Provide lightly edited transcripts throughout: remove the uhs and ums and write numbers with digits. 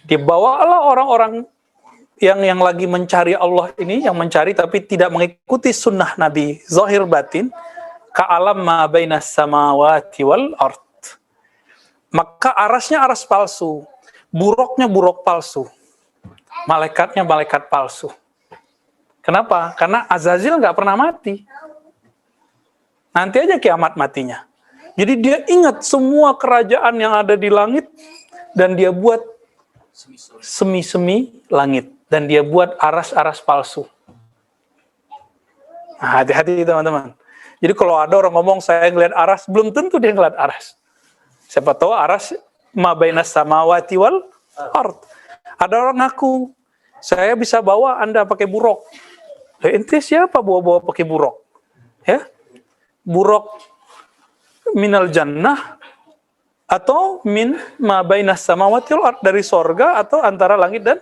Dibawalah orang-orang yang lagi mencari Allah ini, yang mencari tapi tidak mengikuti sunnah Nabi zahir batin, ka alam ma bainas samawati wal ard. Maka arasnya aras palsu, buruknya buruk palsu, malaikatnya malaikat palsu. Kenapa? Karena Azazil nggak pernah mati. Nanti aja kiamat matinya. Jadi dia ingat semua kerajaan yang ada di langit dan dia buat semi-semi langit. Dan dia buat aras-aras palsu. Nah, hati-hati teman-teman. Jadi kalau ada orang ngomong saya ngeliat aras, belum tentu dia ngeliat aras. Siapa tahu aras ma bainas samawati wal ard. Ada orang ngaku, saya bisa bawa Anda pakai buruk. Ente siapa bawa-bawa pakai buruk? Ya? Buruk minal jannah atau min ma bainas samawati wal ard, dari sorga atau antara langit dan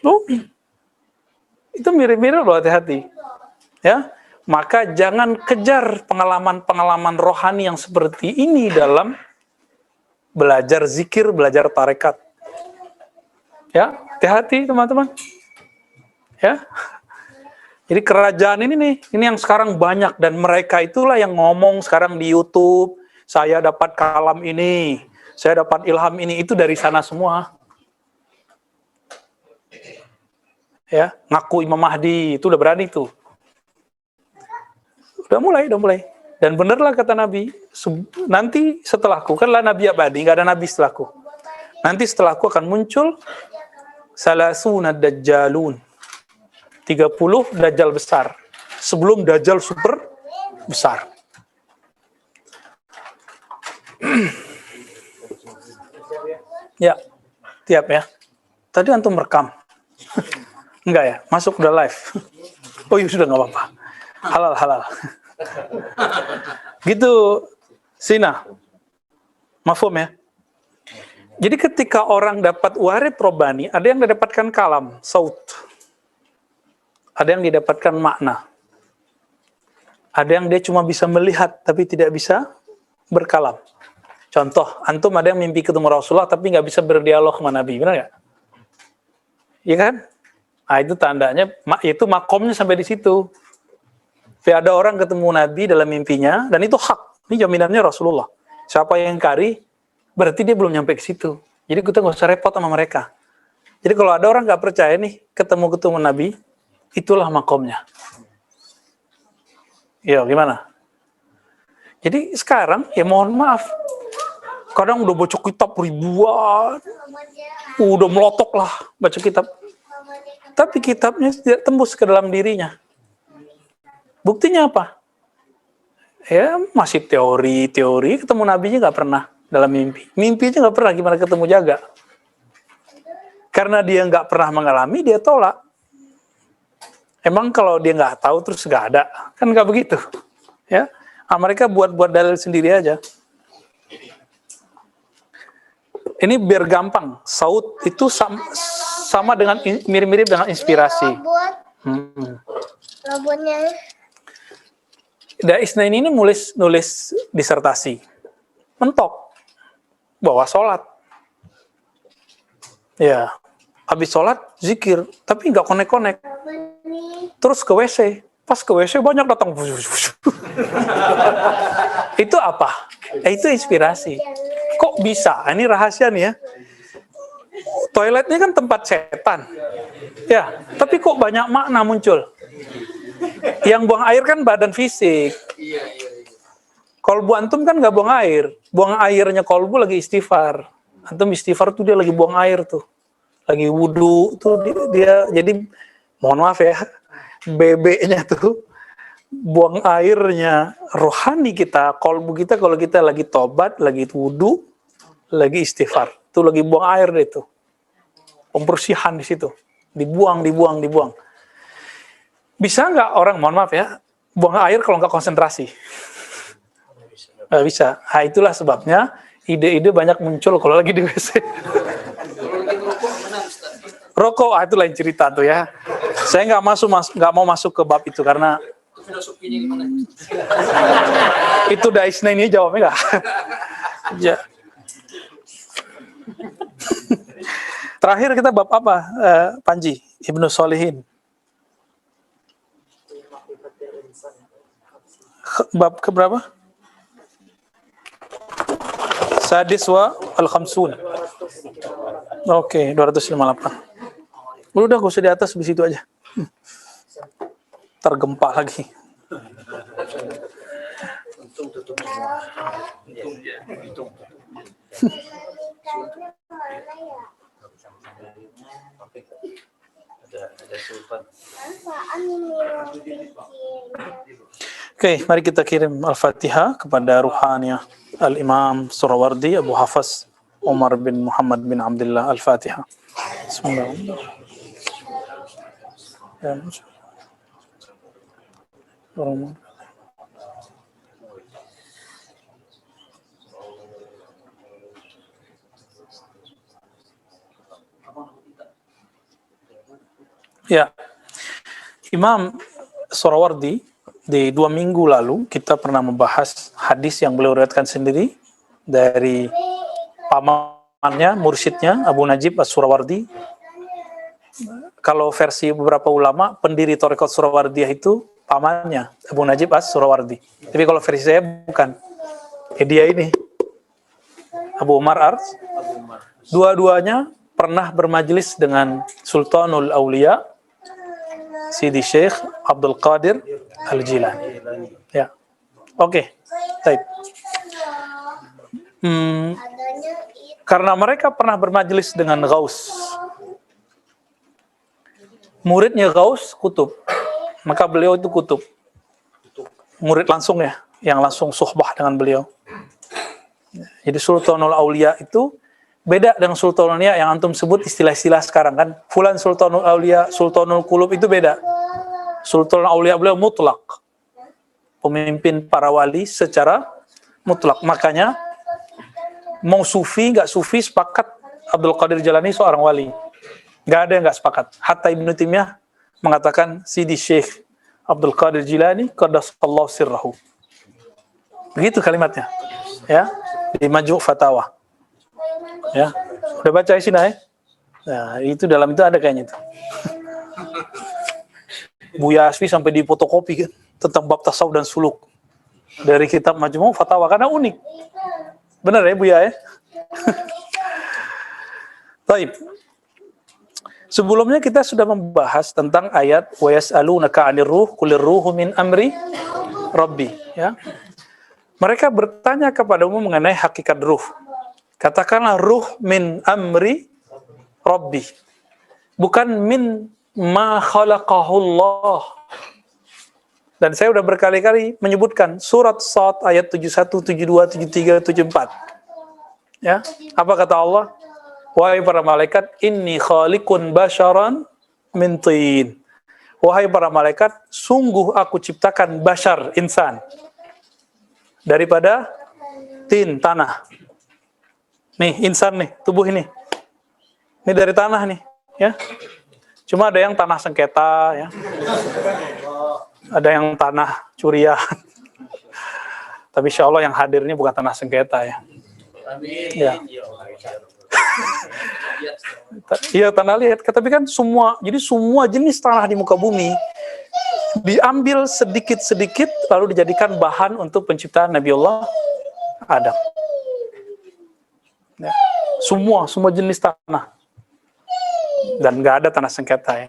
bumi. Itu mirip-mirip loh, hati-hati. Ya, maka jangan kejar pengalaman-pengalaman rohani yang seperti ini dalam belajar zikir, belajar tarekat. Ya, hati-hati teman-teman. Ya. Jadi kerajaan ini nih, ini yang sekarang banyak dan mereka itulah yang ngomong sekarang di YouTube, saya dapat kalam ini, saya dapat ilham ini, itu dari sana semua. Ya, ngaku Imam Mahdi, itu udah berani tuh. Udah mulai. Dan benerlah kata Nabi, nanti setelahku, kan lah Nabi abadi, nggak ada Nabi setelahku. Nanti setelahku akan muncul salasuna dajjalun, 30 dajjal besar, sebelum dajjal super besar. Ya, tiap ya. Tadi antum rekam. Enggak ya, masuk udah live. Oh iya sudah, nggak apa-apa. Halal. Gitu, Sina. Mafhum ya? Jadi ketika orang dapat warid robani, ada yang didapatkan kalam, saut. Ada yang didapatkan makna. Ada yang dia cuma bisa melihat, tapi tidak bisa berkalam. Contoh, antum ada yang mimpi ketemu Rasulullah, tapi nggak bisa berdialog sama Nabi, benar nggak? Iya kan? Nah, itu tandanya, itu makomnya sampai di situ. Tapi ada orang ketemu Nabi dalam mimpinya, dan itu hak. Ini jaminannya Rasulullah. Siapa yang ingkari, berarti dia belum nyampe ke situ. Jadi kita nggak usah repot sama mereka. Jadi kalau ada orang nggak percaya nih, ketemu Nabi, itulah makomnya. Ya, gimana? Jadi sekarang, ya mohon maaf, kadang udah baca kitab ribuan, udah melotok lah baca kitab. Tapi kitabnya tidak tembus ke dalam dirinya. Buktinya apa? Ya masih teori, ketemu Nabinya nggak pernah dalam mimpi. Mimpinya nggak pernah, gimana ketemu jaga? Karena dia nggak pernah mengalami, dia tolak. Emang kalau dia nggak tahu terus nggak ada? Kan nggak begitu. Ya, mereka buat dalil sendiri aja. Ini biar gampang. Saut itu sama dengan mirip-mirip dengan inspirasi. Robotnya. Isnain ini nulis disertasi. Mentok. Bawa sholat. Ya. Habis sholat, zikir. Tapi nggak konek-konek. Terus ke WC. Pas ke WC banyak datang. Itu apa? Itu inspirasi. Kok bisa? Ini rahasia nih ya. Toiletnya kan tempat setan. Ya, tapi kok banyak makna muncul. Yang buang air kan badan fisik. Kolbu antum kan nggak buang air. Buang airnya kolbu lagi istighfar. Antum istighfar tuh dia lagi buang air tuh. Lagi wudhu tuh dia jadi, mohon maaf ya, bebeknya tuh buang airnya rohani kita, kolbu kita kalau kita lagi tobat, lagi wudhu, lagi istighfar. Tuh lagi buang air deh tuh. Pembersihan di situ. Dibuang. Bisa nggak orang, mohon maaf ya, buang air kalau nggak konsentrasi? Nggak bisa. Nah, itulah sebabnya ide-ide banyak muncul kalau lagi di WC. Rokok, itu lain cerita tuh ya. Saya nggak mau masuk ke bab itu karena itu Daisna ini jawabnya nggak. Ya. Terakhir kita bab apa, Panji? Ibnu Sholihin. Bab keberapa? Sadis wa al-khamsun. Oke, 258. Udah, gak usah di atas, di situ aja. Tergempa lagi. Oke, mari kita kirim Al-Fatihah kepada ruhaniyah Al-Imam Surawardi Abu Hafaz Umar bin Muhammad bin Abdullah Al-Fatihah. Bismillahirrahmanirrahim. Ya, Imam Surawardi di 2 minggu lalu kita pernah membahas hadis yang beliau riwayatkan sendiri dari pamannya, mursyidnya Abu Najib As-Surawardi. Kalau versi beberapa ulama, pendiri Thariqat Surawardiyah itu pamannya Abu Najib As-Surawardi. Tapi kalau versi saya bukan. Dia ini Abu Umar Ars. Dua-duanya pernah bermajlis dengan Sultanul Aulia Sidi Syekh Abdul Qadir Al-Jilani. Ya. Oke. Baik. Karena mereka pernah bermajlis dengan Ghaus. Muridnya Ghaus kutub. Maka beliau itu kutub. Murid langsung ya, yang langsung suhbah dengan beliau. Jadi Sultanul Aulia itu beda dengan Sultanul Aulia yang antum sebut istilah-istilah sekarang kan. Fulan Sultanul Aulia, Sultanul Qulub itu beda. Sultanul Aulia beliau mutlak. Pemimpin para wali secara mutlak. Makanya mau sufi, nggak sufi, sepakat Abdul Qadir Jalani seorang wali. Nggak ada yang nggak sepakat. Hatta Ibnu Taimiyah mengatakan Sidi Syekh Abdul Qadir Jilani qaddasallahu sirrahu. Begitu kalimatnya. Ya, di Majmu' Fatawa. Ya, udah baca sini ya? Nah, itu dalam itu ada kayaknya itu. Buya Asfi sampai di fotokopi kan tentang bab tasawuf dan suluk dari kitab Majmu' Fatawa karena unik. Benar ya Buya ya? Baik. Sebelumnya kita sudah membahas tentang ayat wa yas'alunaka 'anir ruh qulir ruhu min amri rabbi, ya. Mereka bertanya kepadamu mengenai hakikat ruh. Katakanlah ruh min amri rabbi. Bukan min ma khalaqahullah. Dan saya sudah berkali-kali menyebutkan surat Shad ayat 71, 72, 73, 74. Ya, apa kata Allah? Wahai para malaikat, inni khaliqun basyaran min tin. Wahai para malaikat, sungguh aku ciptakan bashar, insan, daripada tin, tanah. Nih, insan nih, tubuh ini. Ini dari tanah nih, ya. Cuma ada yang tanah sengketa, ya. Ada yang tanah curian. Tapi insya Allah yang hadir ini bukan tanah sengketa, ya. Ya. Iya, tanah liat. Tapi kan jadi semua jenis tanah di muka bumi diambil sedikit-sedikit lalu dijadikan bahan untuk penciptaan Nabiullah Adam. Ya. Semua jenis tanah. Dan nggak ada tanah sengketa ya.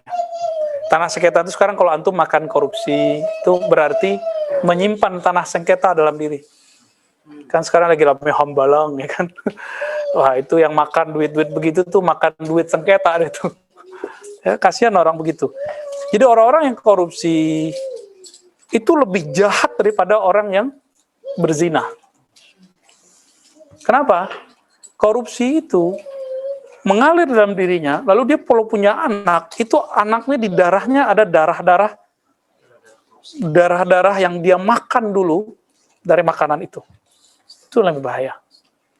Tanah sengketa itu sekarang kalau antum makan korupsi itu berarti menyimpan tanah sengketa dalam diri. Kan sekarang lagi ramai hambalang ya kan. Wah, itu yang makan duit-duit begitu tuh makan duit sengketa deh tuh. Ya, kasihan orang begitu. Jadi orang-orang yang korupsi itu lebih jahat daripada orang yang berzina. Kenapa? Korupsi itu mengalir dalam dirinya, lalu dia kalau punya anak, itu anaknya di darahnya ada darah-darah yang dia makan dulu dari makanan itu. Itu lebih bahaya.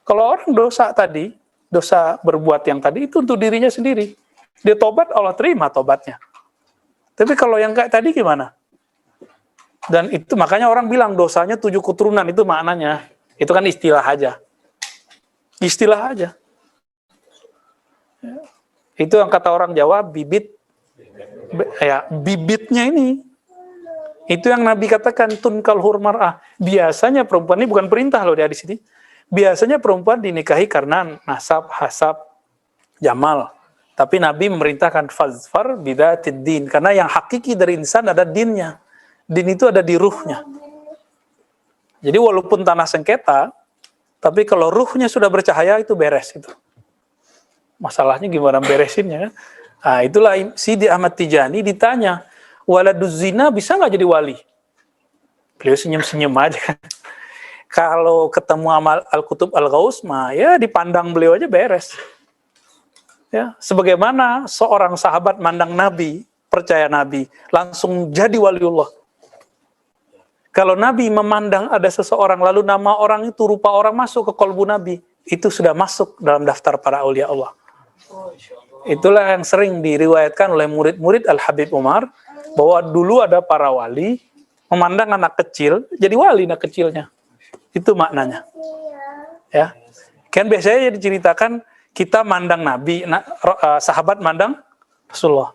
Kalau orang dosa berbuat yang tadi, itu untuk dirinya sendiri. Dia tobat, Allah terima tobatnya. Tapi kalau yang kayak tadi gimana? Dan itu makanya orang bilang dosanya 7 keturunan, itu maknanya. Itu kan istilah aja. Istilah aja. Itu yang kata orang Jawa bibit, ya bibitnya ini. Itu yang Nabi katakan tunkal hurmar'ah. Biasanya perempuan ini bukan perintah loh di hadis ini. Biasanya perempuan dinikahi karena nasab, hasab, jamal. Tapi Nabi memerintahkan fazfar bidatid din, karena yang hakiki dari insan ada dinnya. Din itu ada di ruhnya. Jadi walaupun tanah sengketa, tapi kalau ruhnya sudah bercahaya itu beres itu. Masalahnya gimana beresinnya kan? Nah, itulah Sidi Ahmad Tijani ditanya, waladuz zina bisa nggak jadi wali? Beliau senyum-senyum aja kan. Kalau ketemu amal Al-Kutub Al-Ghaus mah ya dipandang beliau aja beres. Ya, sebagaimana seorang sahabat mandang Nabi, percaya Nabi, langsung jadi waliullah. Kalau Nabi memandang ada seseorang, lalu nama orang itu, rupa orang masuk ke kolbu Nabi, itu sudah masuk dalam daftar para aulia Allah. Itulah yang sering diriwayatkan oleh murid-murid Al-Habib Umar, bahwa dulu ada para wali, memandang anak kecil, jadi wali anak kecilnya. Itu maknanya. Ya, kan biasanya diceritakan, kita mandang Nabi, sahabat mandang Rasulullah.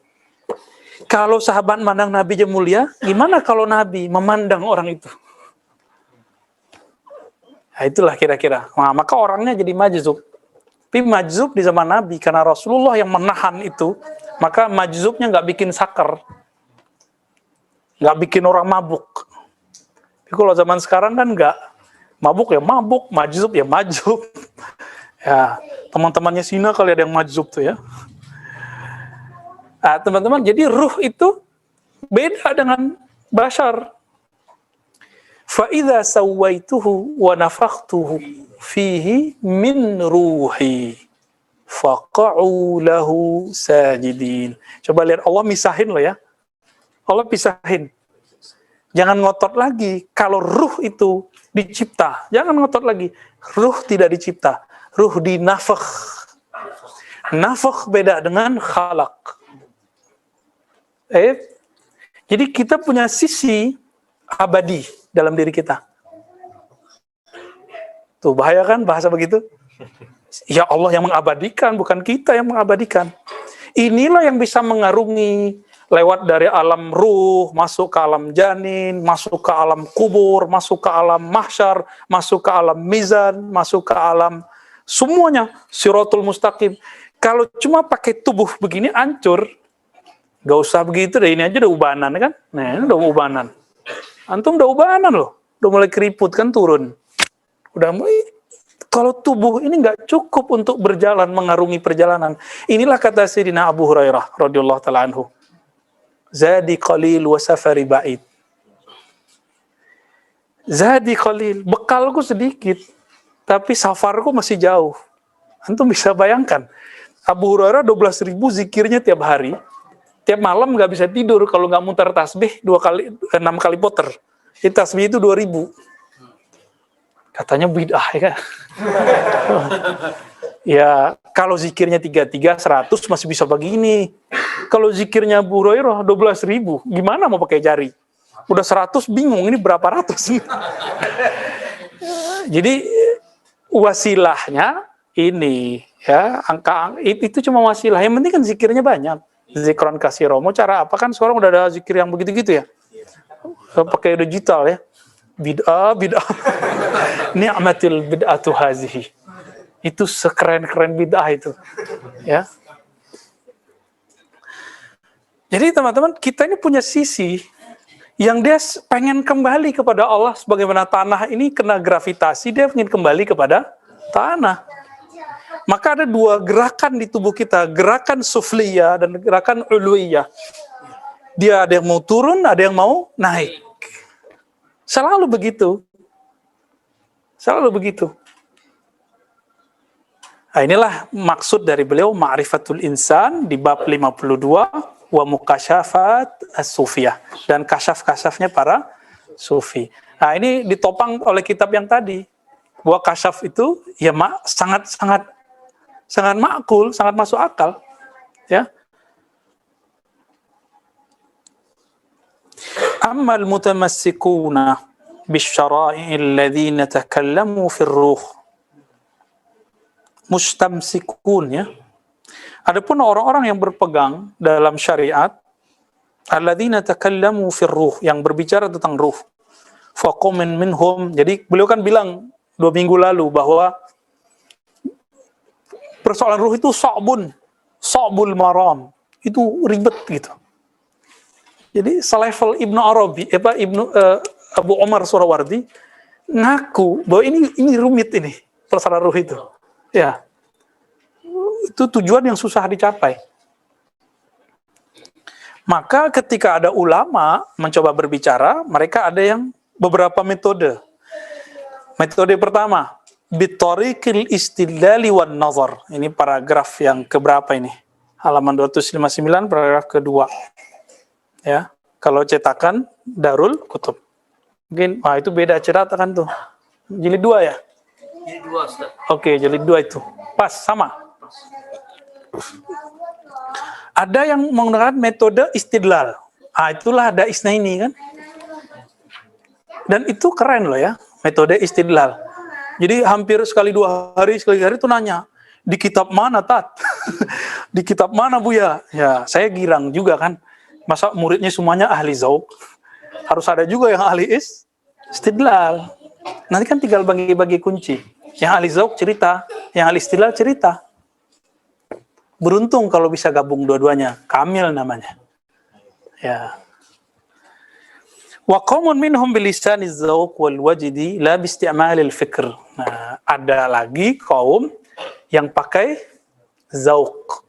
Kalau sahabat mandang Nabi yang mulia, gimana kalau Nabi memandang orang itu? Nah, itulah kira-kira. Nah, maka orangnya jadi majzub. Tapi majzub di zaman Nabi, karena Rasulullah yang menahan itu, maka majzubnya nggak bikin sakar. Nggak bikin orang mabuk. Tapi kalau zaman sekarang kan nggak. Mabuk ya mabuk, majzub ya majzub. Ya, teman-temannya Sina kali ada yang majzub tuh ya. Nah, teman-teman, jadi ruh itu beda dengan bashar. Fa idza sawaituhu wa nafakhtuhu fihi min ruhi faqa'u lahu sajidin. Coba lihat, Allah misahin loh ya. Allah pisahin. Jangan ngotot lagi. Kalau ruh itu dicipta, jangan ngotot lagi. Ruh tidak dicipta. Ruh dinafakh. Nafakh beda dengan khalaq. Jadi kita punya sisi abadi dalam diri kita. Tuh bahaya kan bahasa begitu? Ya Allah yang mengabadikan, bukan kita yang mengabadikan. Inilah yang bisa mengarungi lewat dari alam ruh, masuk ke alam janin, masuk ke alam kubur, masuk ke alam mahsyar, masuk ke alam mizan, masuk ke alam semuanya, siratul mustaqim. Kalau cuma pakai tubuh begini hancur. Gak usah begitu deh, ini aja udah ubanan kan? Nah, ini udah ubanan. Antum udah ubanan loh. Udah mulai keriput kan turun. Udah mulai. Kalau tubuh ini gak cukup untuk berjalan, mengarungi perjalanan. Inilah kata Sayyidina Abu Hurairah radhiyallahu ta'ala anhu. Zadi qalil wa safari ba'id. Zadi qalil, bekalku sedikit, tapi safarku masih jauh. Antum bisa bayangkan. Abu Hurairah 12.000 zikirnya tiap hari. Tiap malam nggak bisa tidur kalau nggak muter tasbih 6 kali puter. Jadi tasbih itu 2000. Katanya bid'ah ya kan? Ya kalau zikirnya 33 100 masih bisa begini. Kalau zikirnya Abu Hurairah 12.000, gimana mau pakai jari? Udah 100 bingung ini berapa ratus. Jadi wasilahnya ini ya, angka itu cuma wasilah. Yang penting kan zikirnya banyak. Zikron kasiro. Mau cara apa kan sekarang udah ada zikir yang begitu-gitu ya. Pakai digital ya. Bid'ah. Ni'matil bid'atu hazihi. Itu sekeren-keren bid'ah itu. Ya. Jadi teman-teman, kita ini punya sisi yang dia pengen kembali kepada Allah, sebagaimana tanah ini kena gravitasi, dia ingin kembali kepada tanah. Maka ada dua gerakan di tubuh kita, gerakan sufliyah dan gerakan ulwiyah. Dia ada yang mau turun, ada yang mau naik. Selalu begitu. Selalu begitu. Nah, inilah maksud dari beliau Ma'rifatul Insan di bab 52 wa mukasyafat as-sufiyah, dan kasyaf-kasyafnya para sufi. Nah, ini ditopang oleh kitab yang tadi. Bahwa kasyaf itu ya sangat makul, sangat masuk akal, ya. Ammal mutamassikuna bisyara'i alladhina takallamu fir ruh. Mustamsikun ya. Adapun orang-orang yang berpegang dalam syariat, alladzina takallamu fir ruh, yang berbicara tentang ruh. Faqum minhum. Jadi beliau kan bilang 2 minggu lalu bahwa persoalan ruh itu sa'bul maram. Itu ribet gitu. Jadi selevel Ibnu Arabi, Abu Umar Surawardi ngaku bahwa ini rumit ini persoalan ruh itu. Ya. Itu tujuan yang susah dicapai. Maka ketika ada ulama mencoba berbicara, mereka ada yang beberapa metode. Metode pertama, bitariqil istidlali wan nazar. Ini paragraf yang keberapa ini? Halaman 259, paragraf kedua. Ya, kalau cetakan Darul Kutub. Mungkin, itu beda cetakan tuh. Jilid 2 ya? Jilid 2, Ustaz. Oke, jilid 2 itu. Pas, sama. Ada yang menggunakan metode istidlal. Itulah ada isna ini kan. Dan itu keren loh ya, metode istidlal. Jadi hampir sekali dua hari itu nanya, di kitab mana Tat? Di kitab mana Buya? Ya, saya girang juga kan. Masa muridnya semuanya ahli zauq? Harus ada juga yang ahli istidlal. Nanti kan tinggal bagi-bagi kunci. Yang ahli zauq cerita, yang ahli istidlal cerita. Beruntung kalau bisa gabung dua-duanya. Kamil namanya. Ya. Wa qaumun minhum bilisani dzauq wal wajdi la bi isti'malil fikr. Nah, ada lagi kaum yang pakai zauq.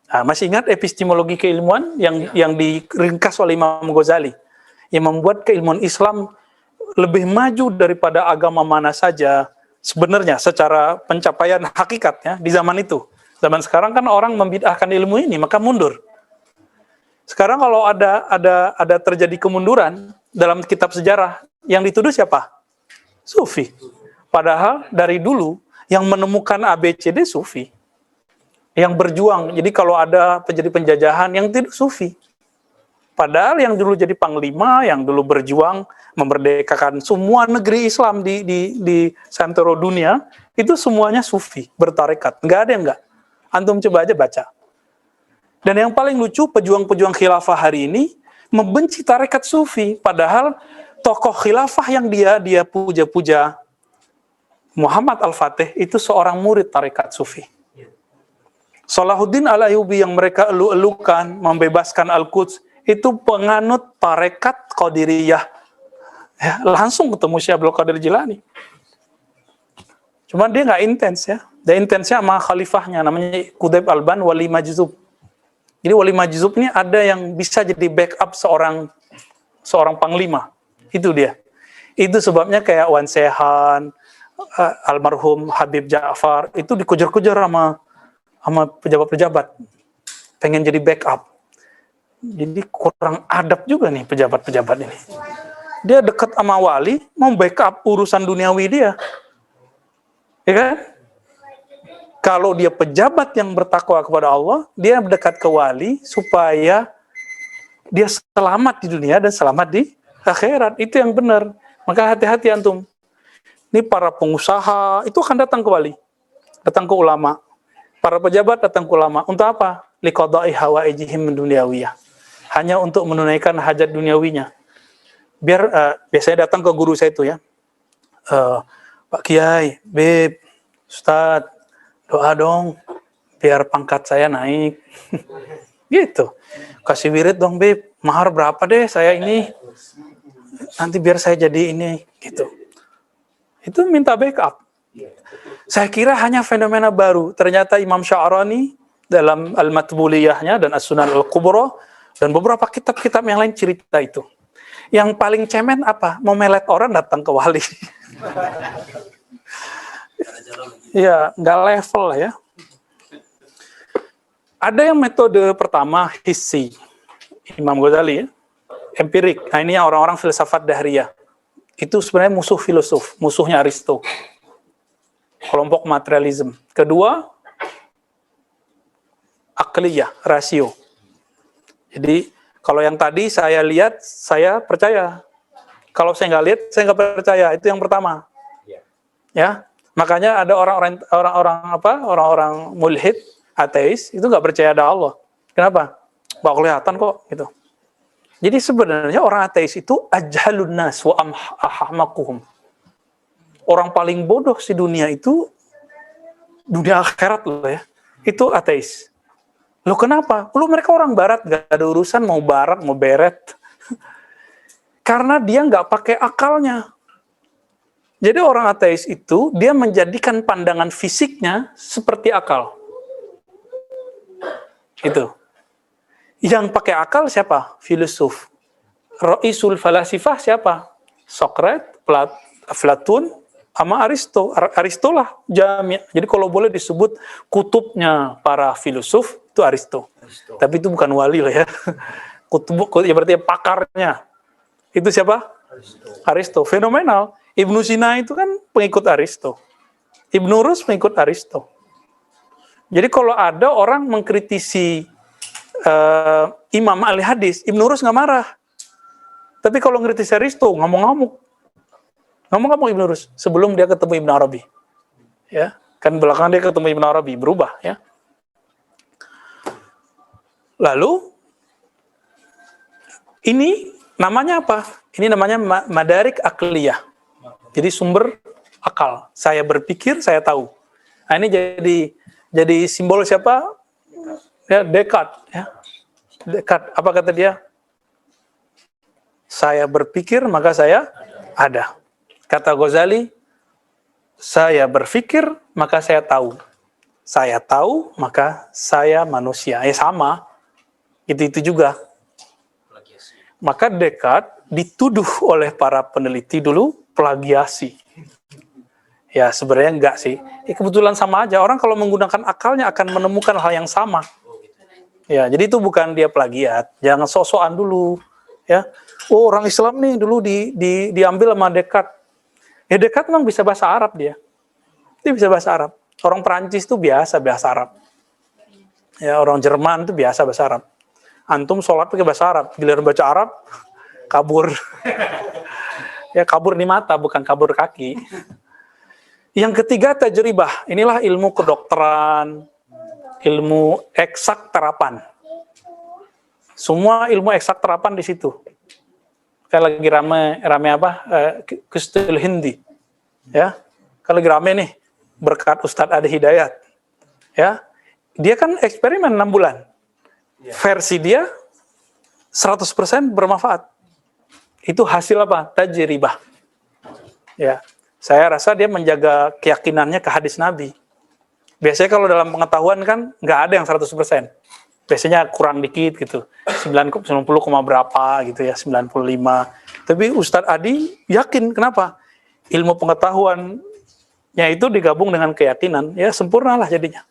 Nah, masih ingat epistemologi keilmuan yang diringkas oleh Imam Ghazali yang membuat keilmuan Islam lebih maju daripada agama mana saja sebenarnya secara pencapaian hakikatnya di zaman itu. Zaman sekarang kan orang membid'ahkan ilmu ini, maka mundur. Sekarang kalau ada terjadi kemunduran dalam kitab sejarah, yang dituduh siapa? Sufi. Padahal dari dulu yang menemukan ABCD Sufi. Yang berjuang. Jadi kalau ada terjadi penjajahan, yang tidak Sufi. Padahal yang dulu jadi panglima, yang dulu berjuang memerdekakan semua negeri Islam di seantero dunia, itu semuanya Sufi, bertarekat. Nggak ada yang nggak. Antum coba aja baca. Dan yang paling lucu, pejuang-pejuang khilafah hari ini membenci tarekat Sufi. Padahal tokoh khilafah yang dia puja-puja, Muhammad Al-Fatih, itu seorang murid tarekat Sufi. Salahuddin Al-Ayyubi yang mereka elu-elukan, membebaskan Al-Quds, itu penganut tarekat Qadiriyah. Ya, langsung ketemu Syekh Abdul Qadir Jilani. Cuman dia nggak intens ya. Dia intensnya sama khalifahnya, namanya Qutb Alban Wali Majzub. Jadi Wali Majzub ini ada yang bisa jadi backup seorang panglima. Itu dia. Itu sebabnya kayak Wan Sehan, almarhum Habib Ja'far, itu dikejar-kejar sama pejabat-pejabat. Pengen jadi backup. Jadi kurang adab juga nih pejabat-pejabat ini. Dia dekat sama wali, mau backup urusan duniawi dia. Ya kan? Kalau dia pejabat yang bertakwa kepada Allah, dia mendekat ke wali supaya dia selamat di dunia dan selamat di akhirat. Itu yang benar. Maka hati-hati antum. Ini para pengusaha itu akan datang ke wali, datang ke ulama. Para pejabat datang ke ulama. Untuk apa? Liqada'i hawaijihim dunyawiyah. Hanya untuk menunaikan hajat duniawinya. Biasanya datang ke guru saya itu ya. Pak Kiai, Beb, Ustadz, doa dong biar pangkat saya naik. Gitu. Kasih wirid dong Beb, mahar berapa deh saya ini, nanti biar saya jadi ini, gitu. Itu minta backup. Saya kira hanya fenomena baru. Ternyata Imam Sya'rani dalam Al-Matbuliyahnya dan As-Sunan Al-Kubra dan beberapa kitab-kitab yang lain cerita itu. Yang paling cemen apa? Mau melet orang datang ke wali. Ya, nggak level lah ya. Ada yang metode pertama, hissi. Imam Ghazali ya. Empirik. Nah, ini orang-orang filsafat dahriyah. Itu sebenarnya musuh filosof, musuhnya Aristo. Kelompok materialisme. Kedua, akliyah, rasio. Jadi, kalau yang tadi saya lihat, saya percaya. Kalau saya nggak lihat, saya nggak percaya. Itu yang pertama. Ya, makanya ada orang-orang mulhid Ateis itu nggak percaya ada Allah. Kenapa? Nggak kelihatan kok gitu. Jadi sebenarnya orang ateis itu ajhalun nas wa ahmaquhum. Orang paling bodoh di dunia itu dunia akhirat loh ya. Itu ateis. Loh kenapa? Loh mereka orang barat, gak ada urusan mau barat, mau beret. Karena dia nggak pakai akalnya. Jadi orang ateis itu, dia menjadikan pandangan fisiknya seperti akal. Itu. Yang pakai akal siapa? Filosof. Ra'isul falasifah siapa? Socrates, Platon, sama Aristo lah jami'. Jadi kalau boleh disebut kutubnya para filosof itu Aristo. Tapi itu bukan wali lah ya. Kutub ya berarti pakarnya. Itu siapa? Aristo. Fenomenal. Ibnu Sina itu kan pengikut Aristo. Ibnu Rus pengikut Aristo. Jadi kalau ada orang mengkritisi Imam ahli hadis, Ibnu Rus nggak marah. Tapi kalau ngkritisi Aristo, ngamuk-ngamuk. Ngomong-ngomong Ibnu Rus sebelum dia ketemu Ibnu Arabi. Ya, kan belakangan dia ketemu Ibnu Arabi, berubah ya. Lalu ini namanya apa? Ini namanya madarik akliyah. Jadi sumber akal. Saya berpikir, saya tahu. Nah, ini jadi simbol siapa? Ya, Descartes ya. Descartes, apa kata dia? Saya berpikir, maka saya ada. Kata Ghazali, saya berpikir, maka saya tahu. Saya tahu, maka saya manusia. Sama. Itu juga. Maka Descartes dituduh oleh para peneliti dulu plagiasi. Ya, sebenarnya enggak sih. Kebetulan sama aja. Orang kalau menggunakan akalnya akan menemukan hal yang sama. Ya, jadi itu bukan dia plagiat. Jangan sok-sokan dulu. Ya, oh orang Islam nih dulu diambil sama Descartes. Ya Descartes memang bisa bahasa Arab dia. Dia bisa bahasa Arab. Orang Perancis itu biasa bahasa Arab. Ya, orang Jerman itu biasa bahasa Arab. Antum sholat pakai bahasa Arab, giliran baca Arab, kabur. Ya kabur di mata, bukan kabur kaki. Yang ketiga tajribah. Inilah ilmu kedokteran, ilmu eksak terapan. Semua ilmu eksak terapan di situ. Kayak lagi rame apa? Kustul Hindi. Ya. Kalau lagi rame nih berkat Ustadz Adi Hidayat. Ya. Dia kan eksperimen 6 bulan. Versi dia 100% bermanfaat. Itu hasil apa? Tajribah. Ya. Saya rasa dia menjaga keyakinannya ke hadis Nabi. Biasanya kalau dalam pengetahuan kan nggak ada yang 100%. Biasanya kurang dikit gitu. 90, berapa gitu ya, 95. Tapi Ustadz Adi yakin, kenapa? Ilmu pengetahuannya itu digabung dengan keyakinan, ya sempurnalah jadinya.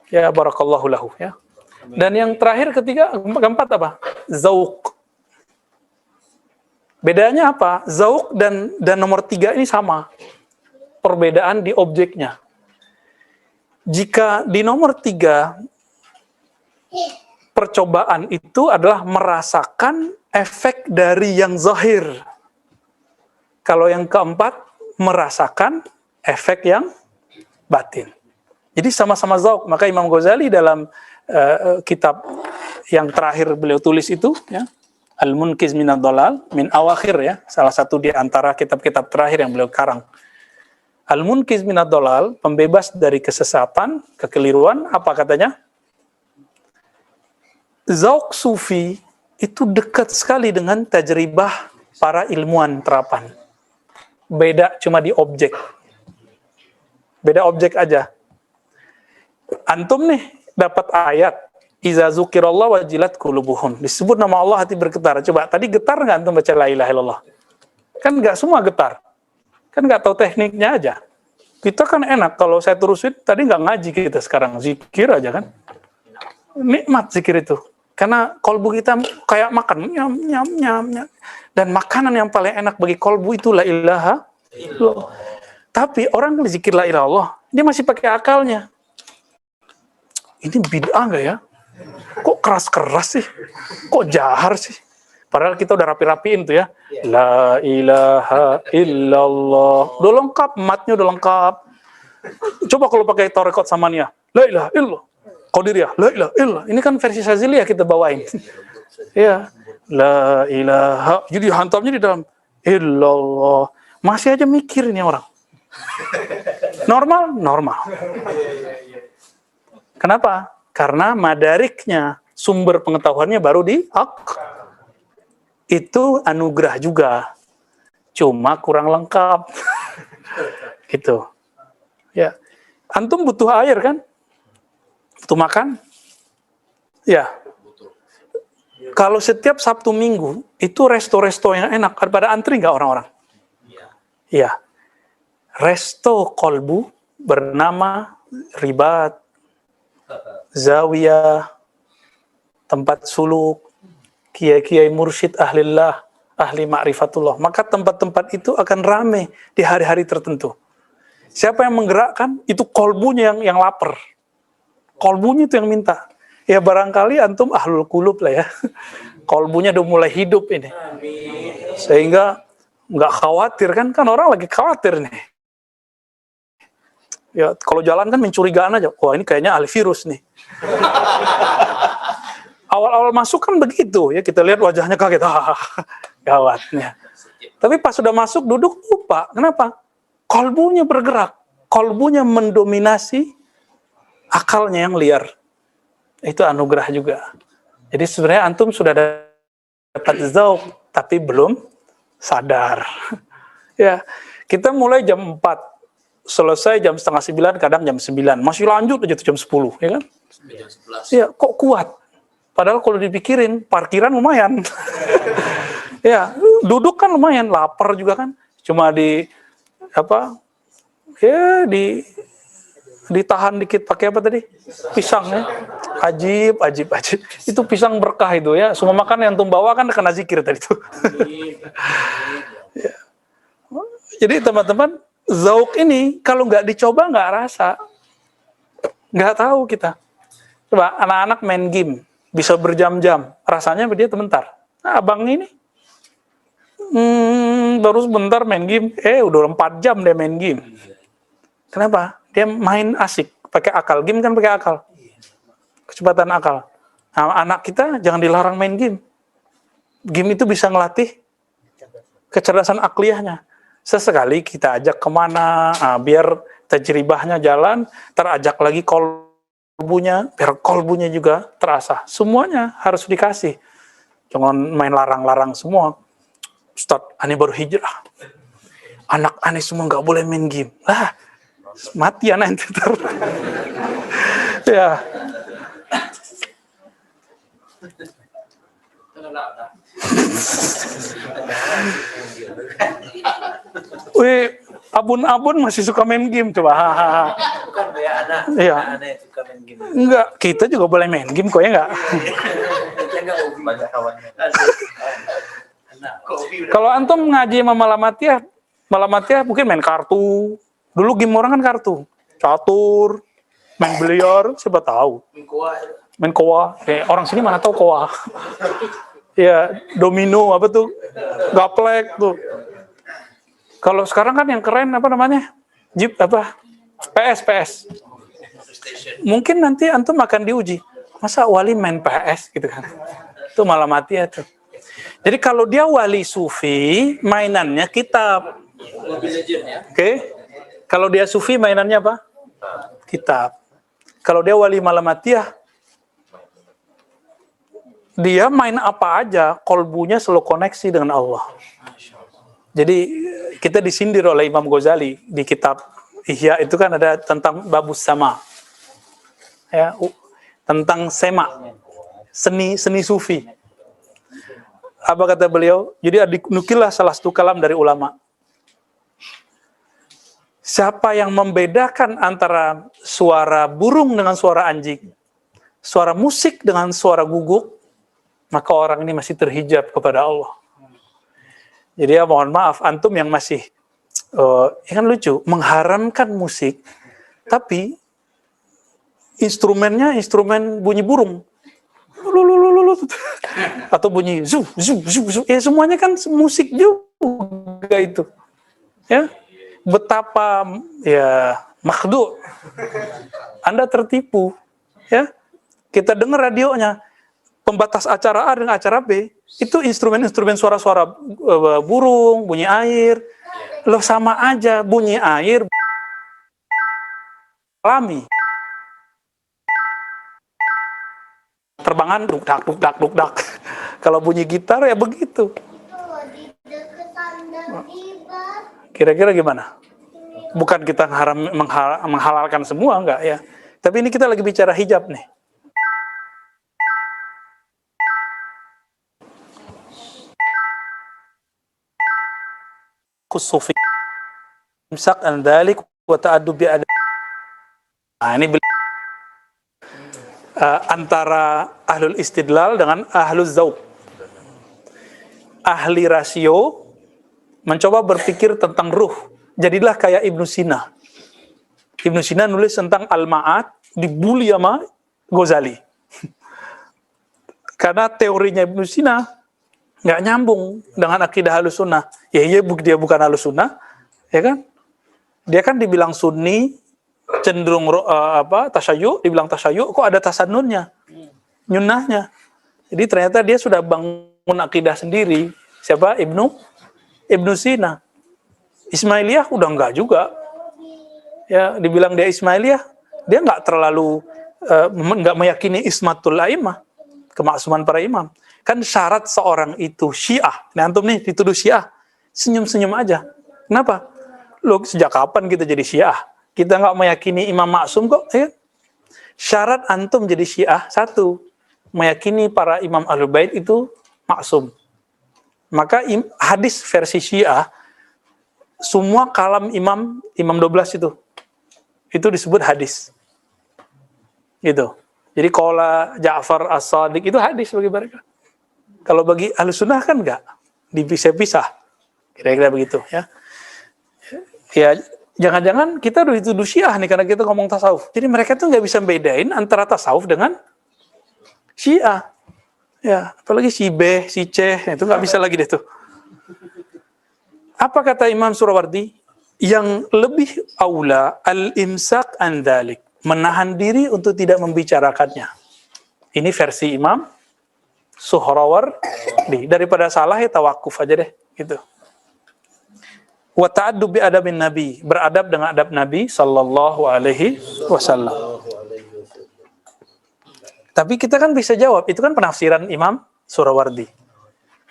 Ya barakallahu lahu ya. Dan yang terakhir keempat apa? Zauq. Bedanya apa? Zauq dan nomor 3 ini sama. Perbedaan di objeknya. Jika di nomor 3 percobaan itu adalah merasakan efek dari yang zahir. Kalau yang keempat merasakan efek yang batin. Jadi sama-sama zauq. Maka Imam Ghazali dalam kitab yang terakhir beliau tulis itu ya, Al-Munqiz minad Dhalal min Awakhir ya, salah satu di antara kitab-kitab terakhir yang beliau karang. Al-Munqiz minad Dhalal, pembebas dari kesesatan, kekeliruan, apa katanya? Zauq sufi itu dekat sekali dengan tajribah para ilmuwan terapan. Beda cuma di objek. Beda objek aja. Antum nih dapat ayat Iza zukirallah wajilat qulubuhum. Disebut nama Allah hati bergetar. Coba tadi getar nggak antum baca la ilaha illallah? Kan nggak semua getar. Kan nggak tahu tekniknya aja. Kita kan enak kalau saya terusin tadi nggak ngaji kita sekarang zikir aja kan. Nikmat zikir itu. Karena kolbu kita kayak makan nyam nyam nyam nyam. Dan makanan yang paling enak bagi kolbu itu la ilaha illallah. Tapi orang zikir la ilaha illallah, dia masih pakai akalnya. Ini bid'ah nggak ya? Kok keras-keras sih? Kok jahar sih? Padahal kita udah rapi-rapiin tuh ya. La ilaha illallah. Udah lengkap, matnya udah lengkap. Coba kalau pakai Torekot Samaniyah, la ilaha illallah. Qadiriyah, la ilaha illallah. Ini kan versi Saziliyah kita bawain. Ya, la ilaha. Jadi hantamnya di dalam illallah. Masih aja mikir ini orang. Normal, normal. Kenapa? Karena madariknya, sumber pengetahuannya baru di itu anugerah juga. Cuma kurang lengkap. Gitu. Ya. Antum butuh air kan? Butuh makan? Ya. Kalau setiap Sabtu Minggu itu resto-resto yang enak, pada antri nggak orang-orang? Iya. Resto kolbu bernama Ribat, Zawiyah, tempat suluk, kiai-kiai mursyid ahlillah, ahli ma'rifatullah. Maka tempat-tempat itu akan rame di hari-hari tertentu. Siapa yang menggerakkan? Itu kolbunya yang lapar. Kolbunya itu yang minta. Ya barangkali antum ahlul qulub lah ya. Kolbunya udah mulai hidup ini. Sehingga nggak khawatir kan orang lagi khawatir nih. Ya kalau jalan kan mencurigaan aja. Wah ini kayaknya ahli virus nih. Awal-awal masuk kan begitu ya, kita lihat wajahnya kaget, gawatnya. Tapi pas sudah masuk duduk lupa. Kenapa? Kolbunya bergerak, kolbunya mendominasi akalnya yang liar. Itu anugerah juga. Jadi sebenarnya antum sudah dapat zauq, tapi belum sadar. Ya, kita mulai jam 4, selesai jam setengah 9, kadang jam 9, masih lanjut aja tuh jam 10, ya kan? Ya, kok kuat? Padahal kalau dipikirin, parkiran lumayan. Ya, duduk kan lumayan, lapar juga kan. Cuma ditahan dikit pakai apa tadi? Pisang ya. Ajib. Itu pisang berkah itu ya. Semua makan yang antum bawa kan kena zikir tadi itu. Ya. Jadi teman-teman, zauq ini kalau nggak dicoba nggak rasa. Nggak tahu kita. Coba anak-anak main game. Bisa berjam-jam, rasanya dia sebentar. Nah, abang ini baru sebentar main game, udah 4 jam dia main game. Kenapa? Dia main asik, pakai akal. Game kan pakai akal, kecepatan akal. Nah, anak kita jangan dilarang main game. Game itu bisa ngelatih kecerdasan akliyahnya. Sesekali kita ajak kemana, biar tajribahnya jalan, terajak lagi biar kolbunya juga terasa. Semuanya harus dikasih. Jangan main larang-larang semua. Ustaz, aneh baru hijrah. Anak aneh semua nggak boleh main game. Lah, mati anak ntar. Ya. Wih, abun-abun masih suka main game coba. Bukan kayak anak. Iya. Anak suka main game. Enggak, kita juga boleh main game kok ya enggak? Kita enggak banyak kawannya. Kalau antum ngaji sama Malamatiyah mungkin main kartu. Dulu game orang kan kartu. Catur, main biliar, siapa tahu. Main koa. Orang sini mana tahu koa. Ya, domino apa tuh? Gaplek tuh. Kalau sekarang kan yang keren apa namanya? Jeep apa? PS. Mungkin nanti antum akan diuji. Masa wali main PS gitu kan? Itu malah mati ya tuh. Jadi kalau dia wali sufi, mainannya kitab. Oke? Kalau dia sufi, mainannya apa? Kitab. Kalau dia wali malamatiyah, dia main apa aja, kolbunya selalu koneksi dengan Allah. Jadi kita disindir oleh Imam Ghazali di kitab Ihya itu kan ada tentang babus sama, ya, tentang sema, seni sufi. Apa kata beliau? Jadi dinukilah salah satu kalam dari ulama. Siapa yang membedakan antara suara burung dengan suara anjing, suara musik dengan suara guguk, maka orang ini masih terhijab kepada Allah. Jadi ya mohon maaf, antum yang masih, ya kan lucu, mengharamkan musik, tapi instrumennya instrumen bunyi burung. Atau bunyi zu. Ya semuanya kan musik juga itu. Ya. Betapa ya Makhdu. Anda tertipu. Ya. Kita dengar radionya, pembatas acara A dengan acara B, itu instrumen-instrumen suara-suara burung, bunyi air. Loh sama aja, bunyi air alami. Terbangan duk dak. Kalau bunyi gitar ya begitu. Kira-kira gimana? Bukan kita menghalalkan semua, enggak ya. Tapi ini kita lagi bicara hijab nih. Kusufi imsak an dzalik wa ta'addub bi adab. Nah, ini antara ahlul istidlal dengan ahlul zauq. Ahli rasio mencoba berpikir tentang ruh. Jadilah kayak Ibnu Sina. Ibnu Sina nulis tentang Al-Ma'ad, dibully sama Ghazali. Karena teorinya Ibnu Sina nggak nyambung dengan akidah Ahlussunnah. Ya iya, dia bukan Ahlussunnah, ya kan? Dia kan dibilang Sunni, cenderung tasyayyu, dibilang tasyayyu, kok ada tasannunnya, nyunnahnya. Jadi ternyata dia sudah bangun akidah sendiri. Siapa? Ibnu Sina. Ismailiyah udah enggak juga. Ya, dibilang dia Ismailiyah, dia enggak terlalu enggak meyakini ismatul a'immah, kemaksuman para imam. Kan syarat seorang itu Syiah. Nah, antum nih dituduh Syiah, senyum-senyum aja. Kenapa? Loh, sejak kapan kita jadi Syiah? Kita enggak meyakini imam maksum kok, ya? Syarat antum jadi Syiah, satu, meyakini para imam Ahlul Bait itu maksum. Maka hadis versi Syiah, semua kalam imam 12 itu disebut hadis. Gitu. Jadi qala Ja'far As-Shadiq itu hadis bagi mereka. Kalau bagi Ahlussunnah kan enggak, dipisah-pisah. Kira-kira begitu ya. Ya, jangan-jangan kita udah dituduh Syiah nih karena kita ngomong tasawuf. Jadi mereka tuh nggak bisa bedain antara tasawuf dengan Syiah. Ya, apalagi si B, si C, itu nggak bisa lagi deh tuh. Apa kata Imam Surawardi? Yang lebih aula al-imsak an dzalik, menahan diri untuk tidak membicarakannya. Ini versi Imam Suhrawardi. Daripada salah ya tawakuf aja deh, gitu. Wa ta'addub bi adabin Nabi, beradab dengan adab Nabi sallallahu alaihi wasallam. Tapi kita kan bisa jawab, itu kan penafsiran Imam Surawardi.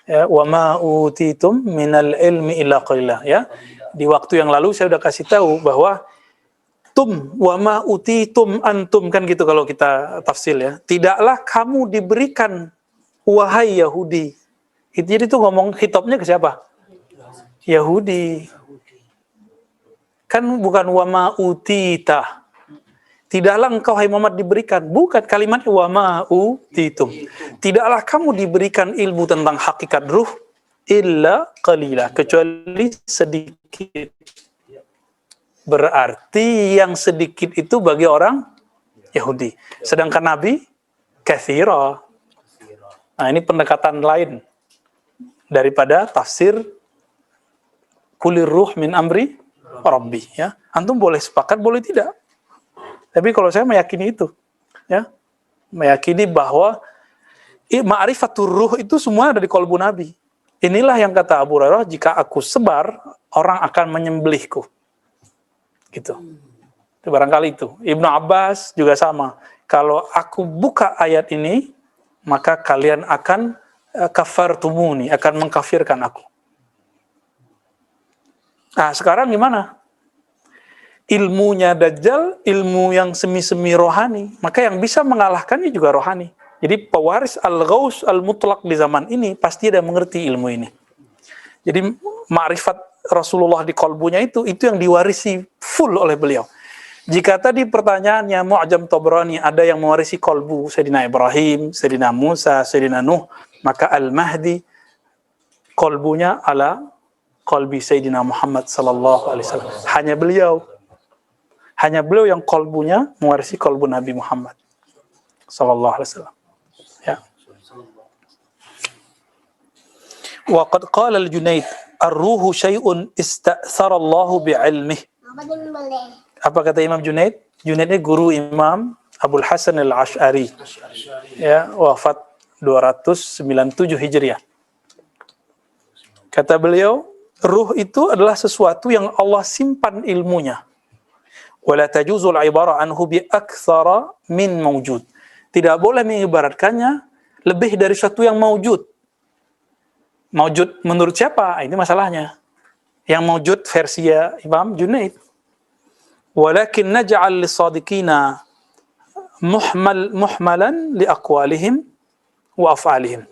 Ya, wa ma utitum minal ilmi illa qalila, ya. Di waktu yang lalu saya udah kasih tahu bahwa wa ma utitum antum, kan gitu kalau kita tafsir ya. Tidaklah kamu diberikan wahai Yahudi. Jadi itu ngomong hitopnya ke siapa? Yahudi. Kan bukan wa ma utita. Tidaklah engkau hai Muhammad diberikan, bukan kalimatnya wa ma utitum. Tidaklah kamu diberikan ilmu tentang hakikat ruh illa qalila, kecuali sedikit. Berarti yang sedikit itu bagi orang Yahudi. Sedangkan Nabi katsira. Nah, ini pendekatan lain daripada tafsir kulir ruh min amri rabbi, ya. Antum boleh sepakat, boleh tidak. Tapi kalau saya meyakini itu, ya, meyakini bahwa ma'rifatur ruh itu semua ada di qalbu Nabi. Inilah yang kata Abu Hurairah, jika aku sebar, orang akan menyembelihku. Gitu. Itu barangkali itu. Ibnu Abbas juga sama. Kalau aku buka ayat ini, maka kalian akan kafartumuni, akan mengkafirkan aku. Nah, sekarang gimana? Ilmunya Dajjal, ilmu yang semi-semi rohani. Maka yang bisa mengalahkannya juga rohani. Jadi pewaris al-ghaus al-mutlaq di zaman ini pasti ada mengerti ilmu ini. Jadi ma'rifat Rasulullah di kolbunya itu yang diwarisi full oleh beliau. Jika tadi pertanyaannya Mu'jam Tabrani ada yang mewarisi kolbu Sayyidina Ibrahim, Sayyidina Musa, Sayyidina Nuh, maka Al-Mahdi kolbunya ala kolbi Sayyidina Muhammad sallallahu alaihi wasallam. Hanya beliau yang kolbunya mewarisi kolbu Nabi Muhammad sallallahu alaihi wasallam. Ya. Wa qad qala al-Junayd ar-ruhu syai'un ista'thara Allah bi'ilmihi. Apa kata Imam Junaid? Junaid ini guru Imam Abul Hasan al-Ash'ari. Ya, wafat 297 Hijriah. Kata beliau, ruh itu adalah sesuatu yang Allah simpan ilmunya. Wala tajuzul ibara anhu bi aktsara min mawjud. Tidak boleh mengibaratkannya lebih dari sesuatu yang maujud. Maujud menurut siapa? Ini masalahnya. Yang maujud versi Imam Junaid. Walakin naj'al lis-sadiqina muhmalan li aqwalihim wa af'alihim.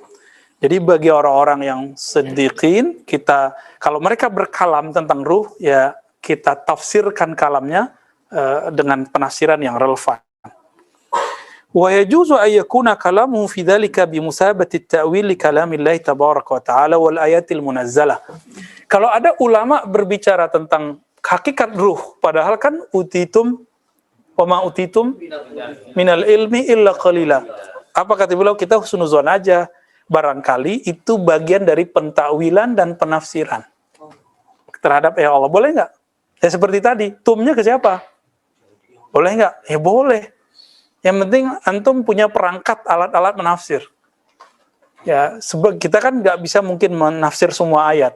Jadi bagi orang-orang yang siddiqin, kita kalau mereka berkalam tentang ruh, ya kita tafsirkan kalamnya dengan penafsiran yang relevan. Wa yajuzu an yakuna kalamuhu fi dzalika bi musabati at-ta'wil li kalamillahi tabaraka wa ta'ala wal ayatil munazzalah. Kalau ada ulama berbicara tentang hakikat ruh, padahal kan utitum wa ma utitum minal ilmi illa qalila. Apa kata beliau? Kita husnuzon aja. Barangkali itu bagian dari pentakwilan dan penafsiran terhadap ya Allah. Boleh nggak? Ya seperti tadi, tumnya ke siapa? Boleh nggak? Ya boleh. Yang penting antum punya perangkat alat-alat menafsir. Ya, sebab kita kan nggak bisa mungkin menafsir semua ayat.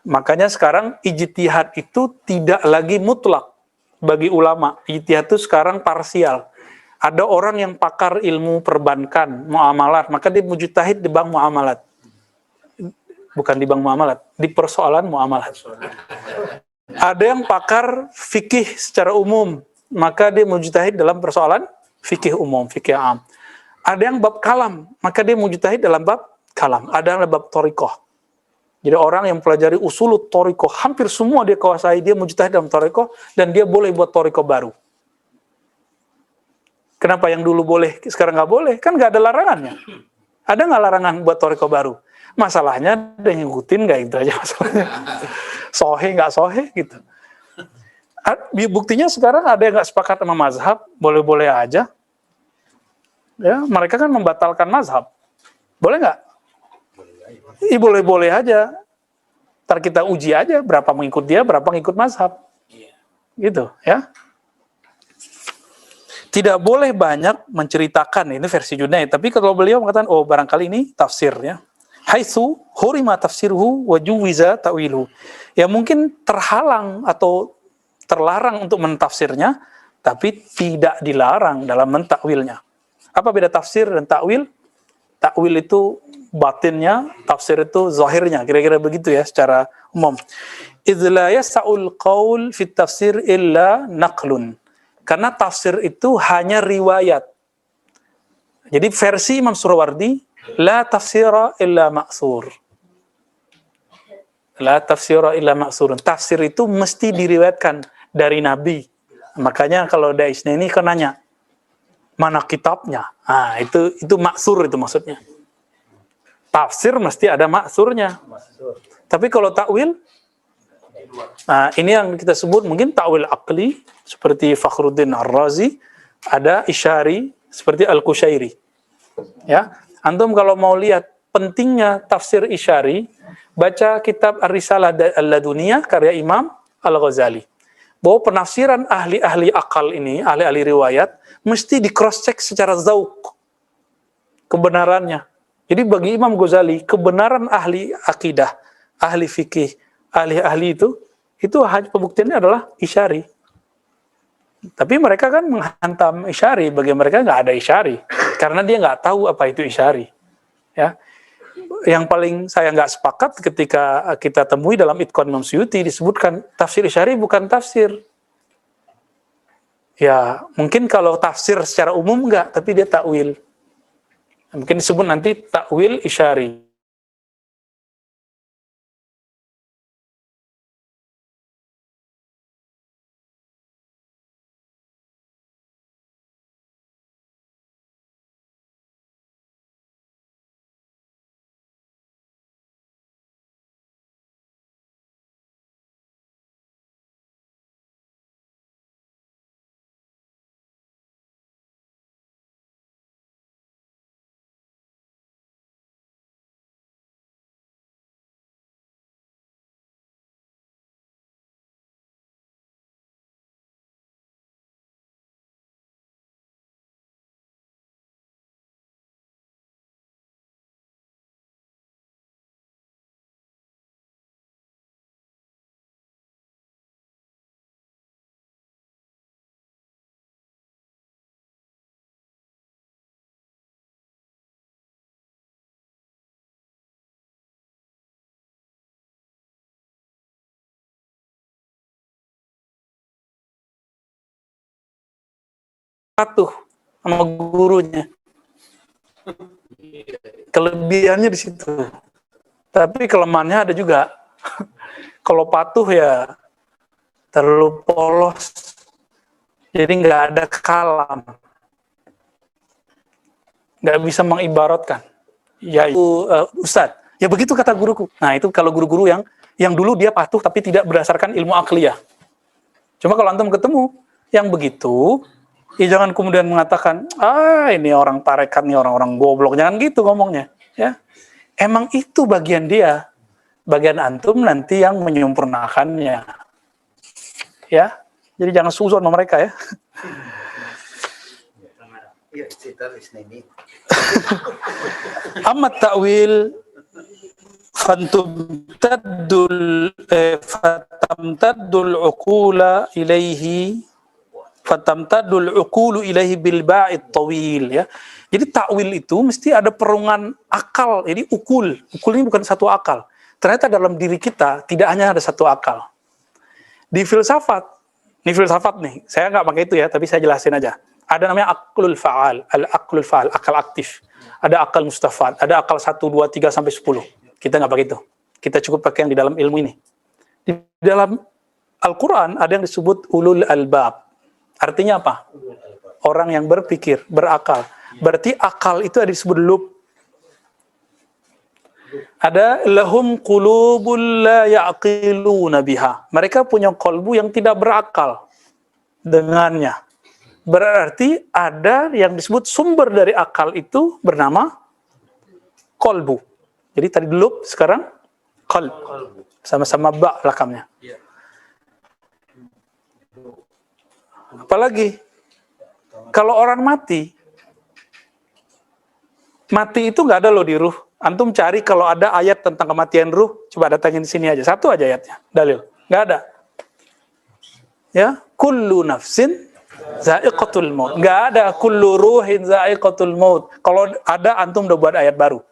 Makanya sekarang ijtihad itu tidak lagi mutlak bagi ulama. Ijtihad itu sekarang parsial. Ada orang yang pakar ilmu perbankan, muamalat, maka dia mujtahid di bank muamalat. Bukan di bank muamalat, di persoalan muamalat. Ada yang pakar fikih secara umum, maka dia mujtahid dalam persoalan fikih umum, fikih am. Ada yang bab kalam, maka dia mujtahid dalam bab kalam. Ada yang bab thariqah. Jadi orang yang mempelajari usulut thariqah, hampir semua dia kuasai, dia mujtahid dalam thariqah, dan dia boleh buat thariqah baru. Kenapa yang dulu boleh, sekarang nggak boleh? Kan nggak ada larangannya. Ada nggak larangan buat thariqah baru? Masalahnya ada yang ngikutin nggak, itu aja masalahnya. Sohe nggak sohe gitu. Buktinya sekarang ada yang nggak sepakat sama mazhab, boleh-boleh aja. Ya, mereka kan membatalkan mazhab. Boleh nggak? Iya, boleh-boleh aja. Ntar kita uji aja berapa mengikut dia, berapa mengikut mazhab. Gitu, ya. Tidak boleh banyak menceritakan, ini versi Junaid, tapi kalau beliau mengatakan, oh barangkali ini tafsirnya. Haitsu hurima tafsirhu wa juwiza ta'wilu. Ya mungkin terhalang atau terlarang untuk mentafsirnya, tapi tidak dilarang dalam mentakwilnya. Apa beda tafsir dan takwil? Takwil itu batinnya, tafsir itu zahirnya, kira-kira begitu ya secara umum. Idz la yas'ul qaul fi tafsir illa naqlun. Karena tafsir itu hanya riwayat. Jadi versi Imam Surawardi, la tafsira illa ma'sur. La tafsira illa ma'surun. Tafsir itu mesti diriwayatkan dari Nabi. Makanya kalau ada Isnaini kan nanya, mana kitabnya? Nah, itu maksur itu maksudnya. Tafsir mesti ada maksurnya. Tapi kalau takwil, nah ini yang kita sebut mungkin takwil aqli seperti Fakhruddin Ar-Razi, ada isyari seperti Al-Qushairi. Ya, antum kalau mau lihat pentingnya tafsir isyari, baca kitab Ar-Risalah Al-Laduniyah karya Imam Al-Ghazali. Bahwa penafsiran ahli-ahli akal ini, ahli-ahli riwayat, mesti di cross check secara zauq kebenarannya. Jadi bagi Imam Ghazali, kebenaran ahli akidah, ahli fikih, ahli-ahli itu pembuktiannya adalah isyari. Tapi mereka kan menghantam isyari, bagi mereka nggak ada isyari, karena dia nggak tahu apa itu isyari. Ya, yang paling saya nggak sepakat ketika kita temui dalam Itqan Imam Suyuti disebutkan tafsir isyari bukan tafsir. Ya, mungkin kalau tafsir secara umum nggak, tapi dia takwil. Mungkin disebut nanti takwil isyari. patuh sama gurunya. Kelebihannya di situ. Tapi kelemahannya ada juga. Kalau patuh ya terlalu polos, jadi nggak ada kalam, nggak bisa mengibaratkan. Ya itu Ustadz, ya begitu kata guruku. Nah itu kalau guru-guru yang dulu dia patuh tapi tidak berdasarkan ilmu akliyah. Cuma kalau antum ketemu yang begitu, ya jangan kemudian mengatakan, ini orang tarekat nih orang-orang goblok, jangan gitu ngomongnya. Ya, emang itu bagian dia, bagian antum nanti yang menyempurnakannya. Ya, jadi jangan suzon sama mereka ya. Iya, cerita ini. Amma ta'wil fatamtaddul uqula ilaihi bil ba'id tawil ya. Jadi takwil itu mesti ada perungan akal. Jadi ukul ini bukan satu akal. Ternyata dalam diri kita tidak hanya ada satu akal. Di filsafat nih, saya nggak pakai itu ya, tapi saya jelasin aja. Ada namanya aklul fa'al, al-aklul fa'al, akal aktif. Ada akal mustafad, ada akal 1, 2, 3, sampai 10. Kita nggak pakai itu. Kita cukup pakai yang di dalam ilmu ini. Di dalam Al-Quran ada yang disebut ulul albab. Artinya apa? Orang yang berpikir, berakal. Berarti akal itu ada disebut lub. Ada lahum qulubul la ya'qiluna biha. Mereka punya kolbu yang tidak berakal dengannya. Berarti ada yang disebut sumber dari akal itu bernama kolbu. Jadi tadi lub, sekarang qalb. Sama-sama ba belakangnya. Apalagi kalau orang mati itu nggak ada loh di ruh. Antum cari kalau ada ayat tentang kematian ruh, coba datangin di sini aja. Satu aja ayatnya, dalil. Nggak ada. Ya, kullu nafsin za'iqatul maut. Nggak ada kullu ruhin za'iqatul maut. Kalau ada, antum udah buat ayat baru.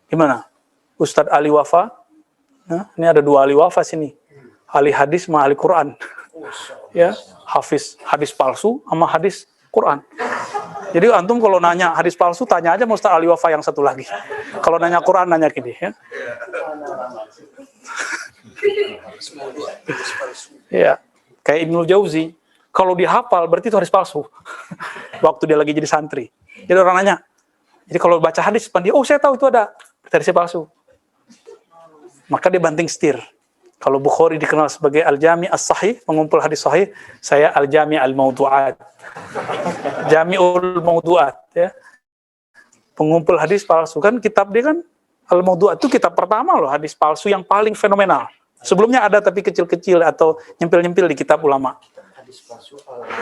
Gimana? Ustadz Ali Wafa? Nah, ini ada 2 Ali Wafa sini. Ali hadis sama Ali Quran. Ya, hafiz hadis palsu sama hadis Quran. Jadi antum kalau nanya hadis palsu, tanya aja Ustaz Ali Wafa yang satu lagi. Kalau nanya Quran, nanya gini ya. Ya, kayak Ibnul Jauzi. Kalau dihafal berarti itu hadis palsu. Waktu dia lagi jadi santri. Jadi orang nanya. Jadi kalau baca hadis depan dia, saya tahu itu ada hadis palsu. Maka dia banting setir. Kalau Bukhari dikenal sebagai Al-Jami As-Sahih, pengumpul hadis sahih, saya Al-Jami Al-Mawdu'at. Jami'ul Mawdu'at ya. Pengumpul hadis palsu, kan kitab dia kan Al-Mawdu'at itu kitab pertama loh hadis palsu yang paling fenomenal. Sebelumnya ada tapi kecil-kecil atau nyempil-nyempil di kitab ulama.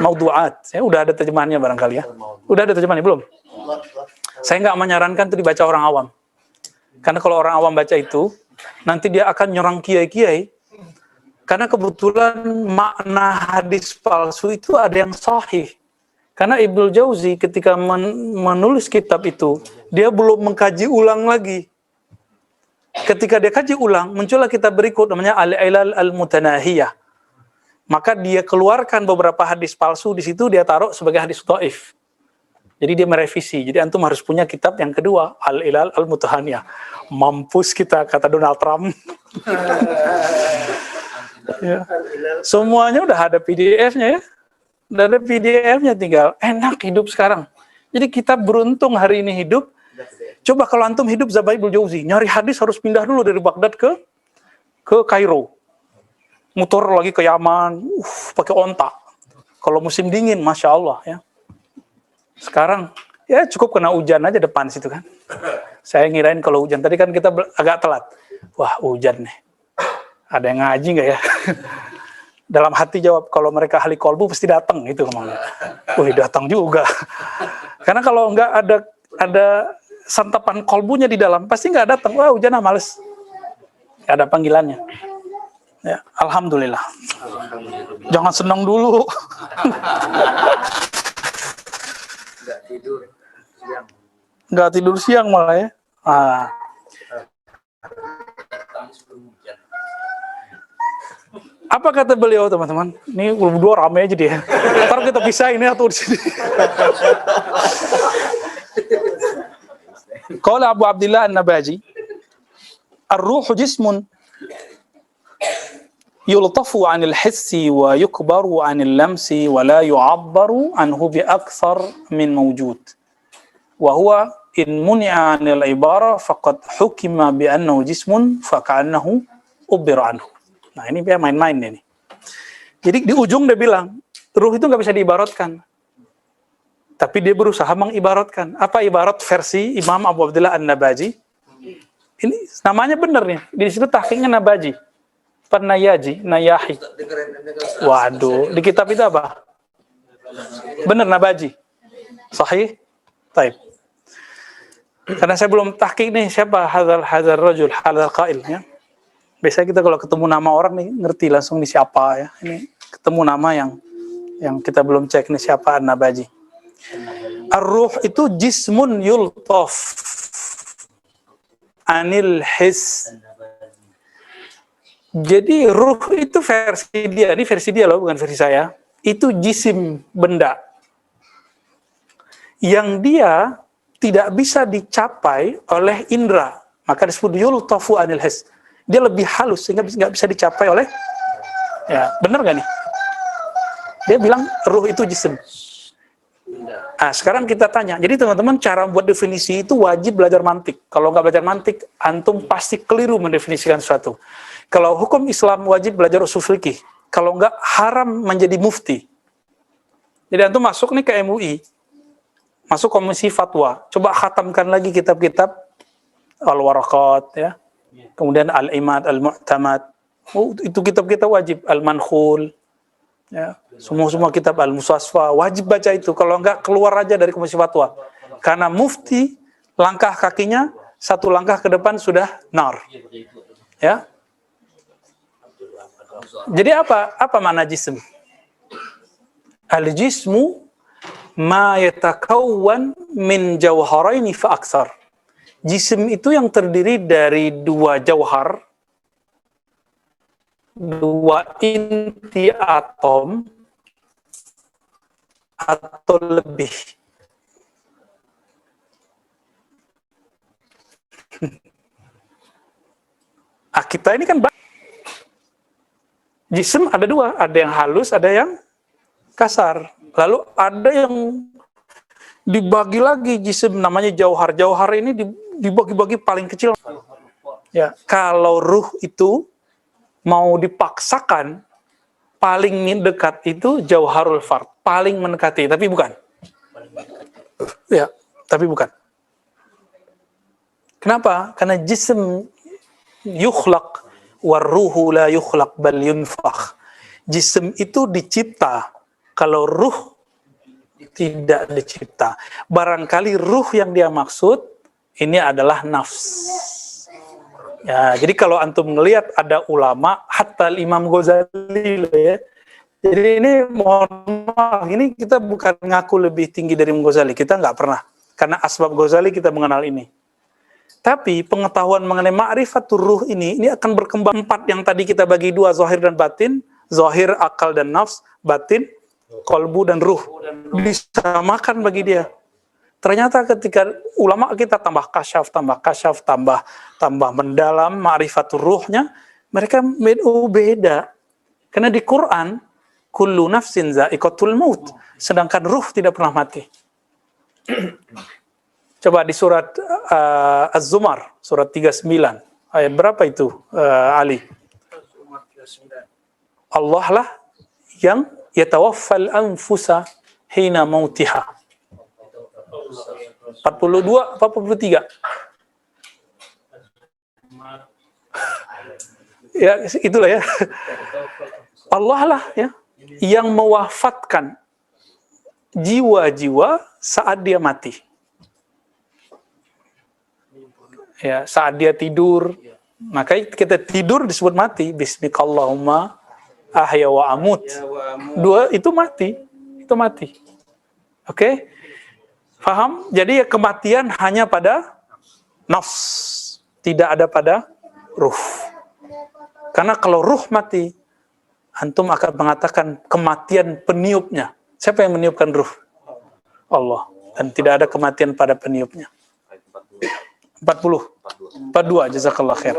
Mawdu'at. Ya, udah ada terjemahannya barangkali ya. Udah ada terjemahannya belum? Saya nggak menyarankan itu dibaca orang awam. Karena kalau orang awam baca itu, nanti dia akan nyerang kiai-kiai. Karena kebetulan makna hadis palsu itu ada yang sahih. Karena Ibnul Jauzi ketika menulis kitab itu, dia belum mengkaji ulang lagi. Ketika dia kaji ulang, muncullah kitab berikut namanya Al-Ilal Al-Mutanahiyah. Maka dia keluarkan beberapa hadis palsu di situ, dia taruh sebagai hadis dhaif. Jadi dia merevisi. Jadi antum harus punya kitab yang kedua, Al-Ilal Al-Mutahaniyah. Mampus kita, kata Donald Trump. Ya. Semuanya udah ada PDF-nya ya. Udah ada PDF-nya, tinggal enak hidup sekarang. Jadi kita beruntung hari ini hidup. Coba kalau antum hidup zaman Ibnu Jauzi, nyari hadis harus pindah dulu dari Baghdad ke Kairo. Motor lagi ke Yaman, pakai onta. Kalau musim dingin, Masya Allah ya. Sekarang ya cukup kena hujan aja depan situ kan. Saya ngirain kalau hujan, tadi kan kita agak telat. Wah hujan nih. Ada yang ngaji nggak ya? Dalam hati jawab, kalau mereka ahli kolbu pasti datang itu ngomongnya. Wih datang juga. Karena kalau nggak ada santapan kolbunya di dalam, pasti nggak datang. Wah hujan males. Nggak ada panggilannya. Ya, alhamdulillah. Jangan senang dulu. Nggak tidur siang malah ya. Apa kata beliau, teman-teman? Ini berdua rame aja dia. Ntar kita pisah ini atau di sini. Qala Abu Abdillah An-Nabaji, ar-ruhu jismun yultafu 'anil hissi wa yukbaru 'anil lamsi wa la yu'abbaru anhu bi akthar min mawjud. Wa huwa in muni'a 'anil ibara faqad hukima bi annahu jismun fa ka'annahu ubbira anhu. Nah, ini dia main-main ini. Jadi di ujung dia bilang, ruh itu nggak bisa diibaratkan. Tapi dia berusaha mengibaratkan. Apa ibarat versi Imam Abu Abdillah An-Nabaji? Ini namanya benar nih. Di situ tahqiqnya Nabaji. Nayaji, Nayahi. Waduh, di kitab itu apa? Benar Nabaji. Sahih? Taib. Karena saya belum tahqiq nih siapa hadzal rajul, hadzal qail ya. Biasanya kita kalau ketemu nama orang nih ngerti langsung nih siapa ya. Ini ketemu nama yang kita belum cek nih siapa An-Nabaji. Ar-ruh itu jismun yultaf anil his. Jadi ruh itu versi dia, ini versi dia loh, bukan versi saya. Itu jisim, benda yang dia tidak bisa dicapai oleh indera, maka disebut yultafu anil his. Dia lebih halus sehingga nggak bisa dicapai oleh, ya benar nggak nih? Dia bilang ruh itu jisim. Nah, sekarang kita tanya. Jadi teman-teman cara buat definisi itu wajib belajar mantik. Kalau nggak belajar mantik, antum pasti keliru mendefinisikan sesuatu. Kalau hukum Islam wajib belajar usul fikih. Kalau nggak haram menjadi mufti. Jadi antum masuk nih ke MUI, masuk komisi fatwa. Coba khatamkan lagi kitab-kitab Al-Waraqat ya. Kemudian Al-Imad, Al-Mu'tamad. Oh, itu kitab-kitab wajib. Al-Mankhul. Ya, semua kitab Al-Musasfa wajib baca itu. Kalau enggak keluar aja dari komisi fatwa. Karena mufti langkah kakinya satu langkah ke depan sudah nar. Ya. Jadi apa makna jism? Al-jismu ma yatakawwan min jawharaini fa aksar. Jism itu yang terdiri dari dua jauhar, dua inti atom atau lebih. Kita ini kan jism ada dua, ada yang halus, ada yang kasar. Lalu ada yang dibagi lagi jism namanya jauhar. Jauhar ini dibagi-bagi paling kecil. Ya, kalau ruh itu mau dipaksakan paling dekat itu jauharul fard, paling mendekati, tapi bukan. Ya, tapi bukan. Kenapa? Karena jism yukhlaq war ruhu la yukhlaq bal yunfakh. Jism itu dicipta, kalau ruh tidak dicipta. Barangkali ruh yang dia maksud ini adalah nafs. Ya, jadi kalau antum ngelihat ada ulama, hatta Imam Ghazali ya. Jadi ini mohon maaf, ini kita bukan ngaku lebih tinggi dari Imam Ghazali, kita nggak pernah. Karena asbab Ghazali kita mengenal ini. Tapi pengetahuan mengenai ma'rifatur ruh ini akan berkembang 4 yang tadi kita bagi 2, zahir dan batin, zahir akal dan nafs, batin kolbu dan ruh. Disamakan bagi dia. Ternyata ketika ulama kita tambah kasyaf, tambah mendalam ma'rifatur ruhnya, mereka beda. Karena di Quran, kullu nafsin za'iqatul maut. Sedangkan ruh tidak pernah mati. Coba di surat Az-Zumar, surat 39. Ayat berapa itu, Ali? Allah lah yang yatawaffal anfusa hina mautiha. 42 apa 43? Ya, itulah ya. Allah lah ya yang mewafatkan jiwa-jiwa saat dia mati. Ya, saat dia tidur. Maka kita tidur disebut mati. Bismikallahumma ahya wa amut. Dua itu mati. Itu mati. Oke? Paham? Jadi kematian hanya pada nafs, tidak ada pada ruh. Karena kalau ruh mati, antum akan mengatakan kematian peniupnya. Siapa yang meniupkan ruh? Allah. Dan tidak ada kematian pada peniupnya. 42, jazakallah khair.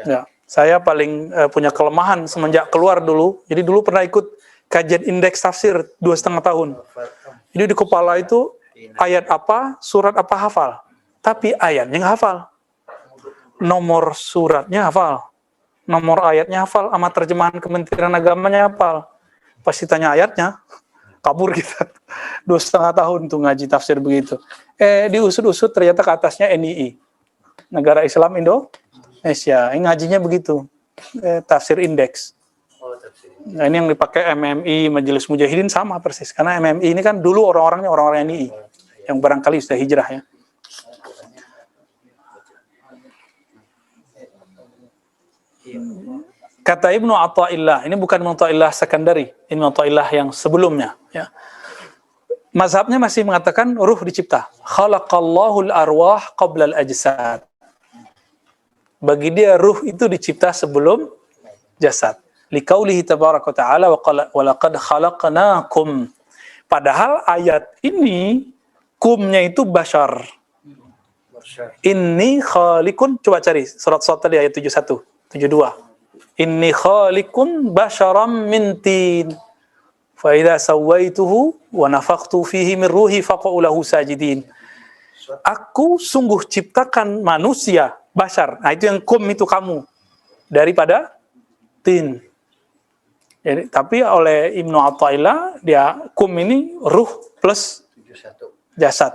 Ya, saya paling punya kelemahan semenjak keluar dulu. Jadi dulu pernah ikut kajian indeks tafsir 2,5 tahun. Jadi di kepala itu ayat apa, surat apa hafal. Tapi ayatnya nggak hafal. Nomor suratnya hafal. Nomor ayatnya hafal. Sama terjemahan Kementerian Agamanya hafal. Pasti tanya ayatnya, kabur kita. 2,5 tahun tuh ngaji tafsir begitu. Diusut-usut ternyata ke atasnya NII. Negara Islam Indonesia. Ini ngajinya begitu. Tafsir indeks. Nah, ini yang dipakai MMI, Majelis Mujahidin sama persis. Karena MMI ini kan dulu orang-orangnya orang-orang NII. Yang barangkali sudah hijrah ya. Kata Ibnu Athaillah, ini bukan Ibnu Athaillah sekandari, Ibnu Athaillah yang sebelumnya ya. Mazhabnya masih mengatakan ruh dicipta. Khalaqallahul arwah qabla al-ajsad. Bagi dia ruh itu dicipta sebelum jasad. Liqaulihi tabaraka wa ta'ala wa laqad khalaqnakum. Padahal ayat ini kumnya itu bashar. Inni khaliqun, coba cari surat tadi ayat 71, 72. Inni khaliqun basharam min tin. Fa idza sawaituhu wa nafakhtu fihi min ruhi faqa'u lahu sajidin. Aku sungguh ciptakan manusia, bashar. Nah, itu yang kum itu kamu daripada tin. Jadi, tapi oleh Ibnu Athaillah dia kum ini ruh plus jasad.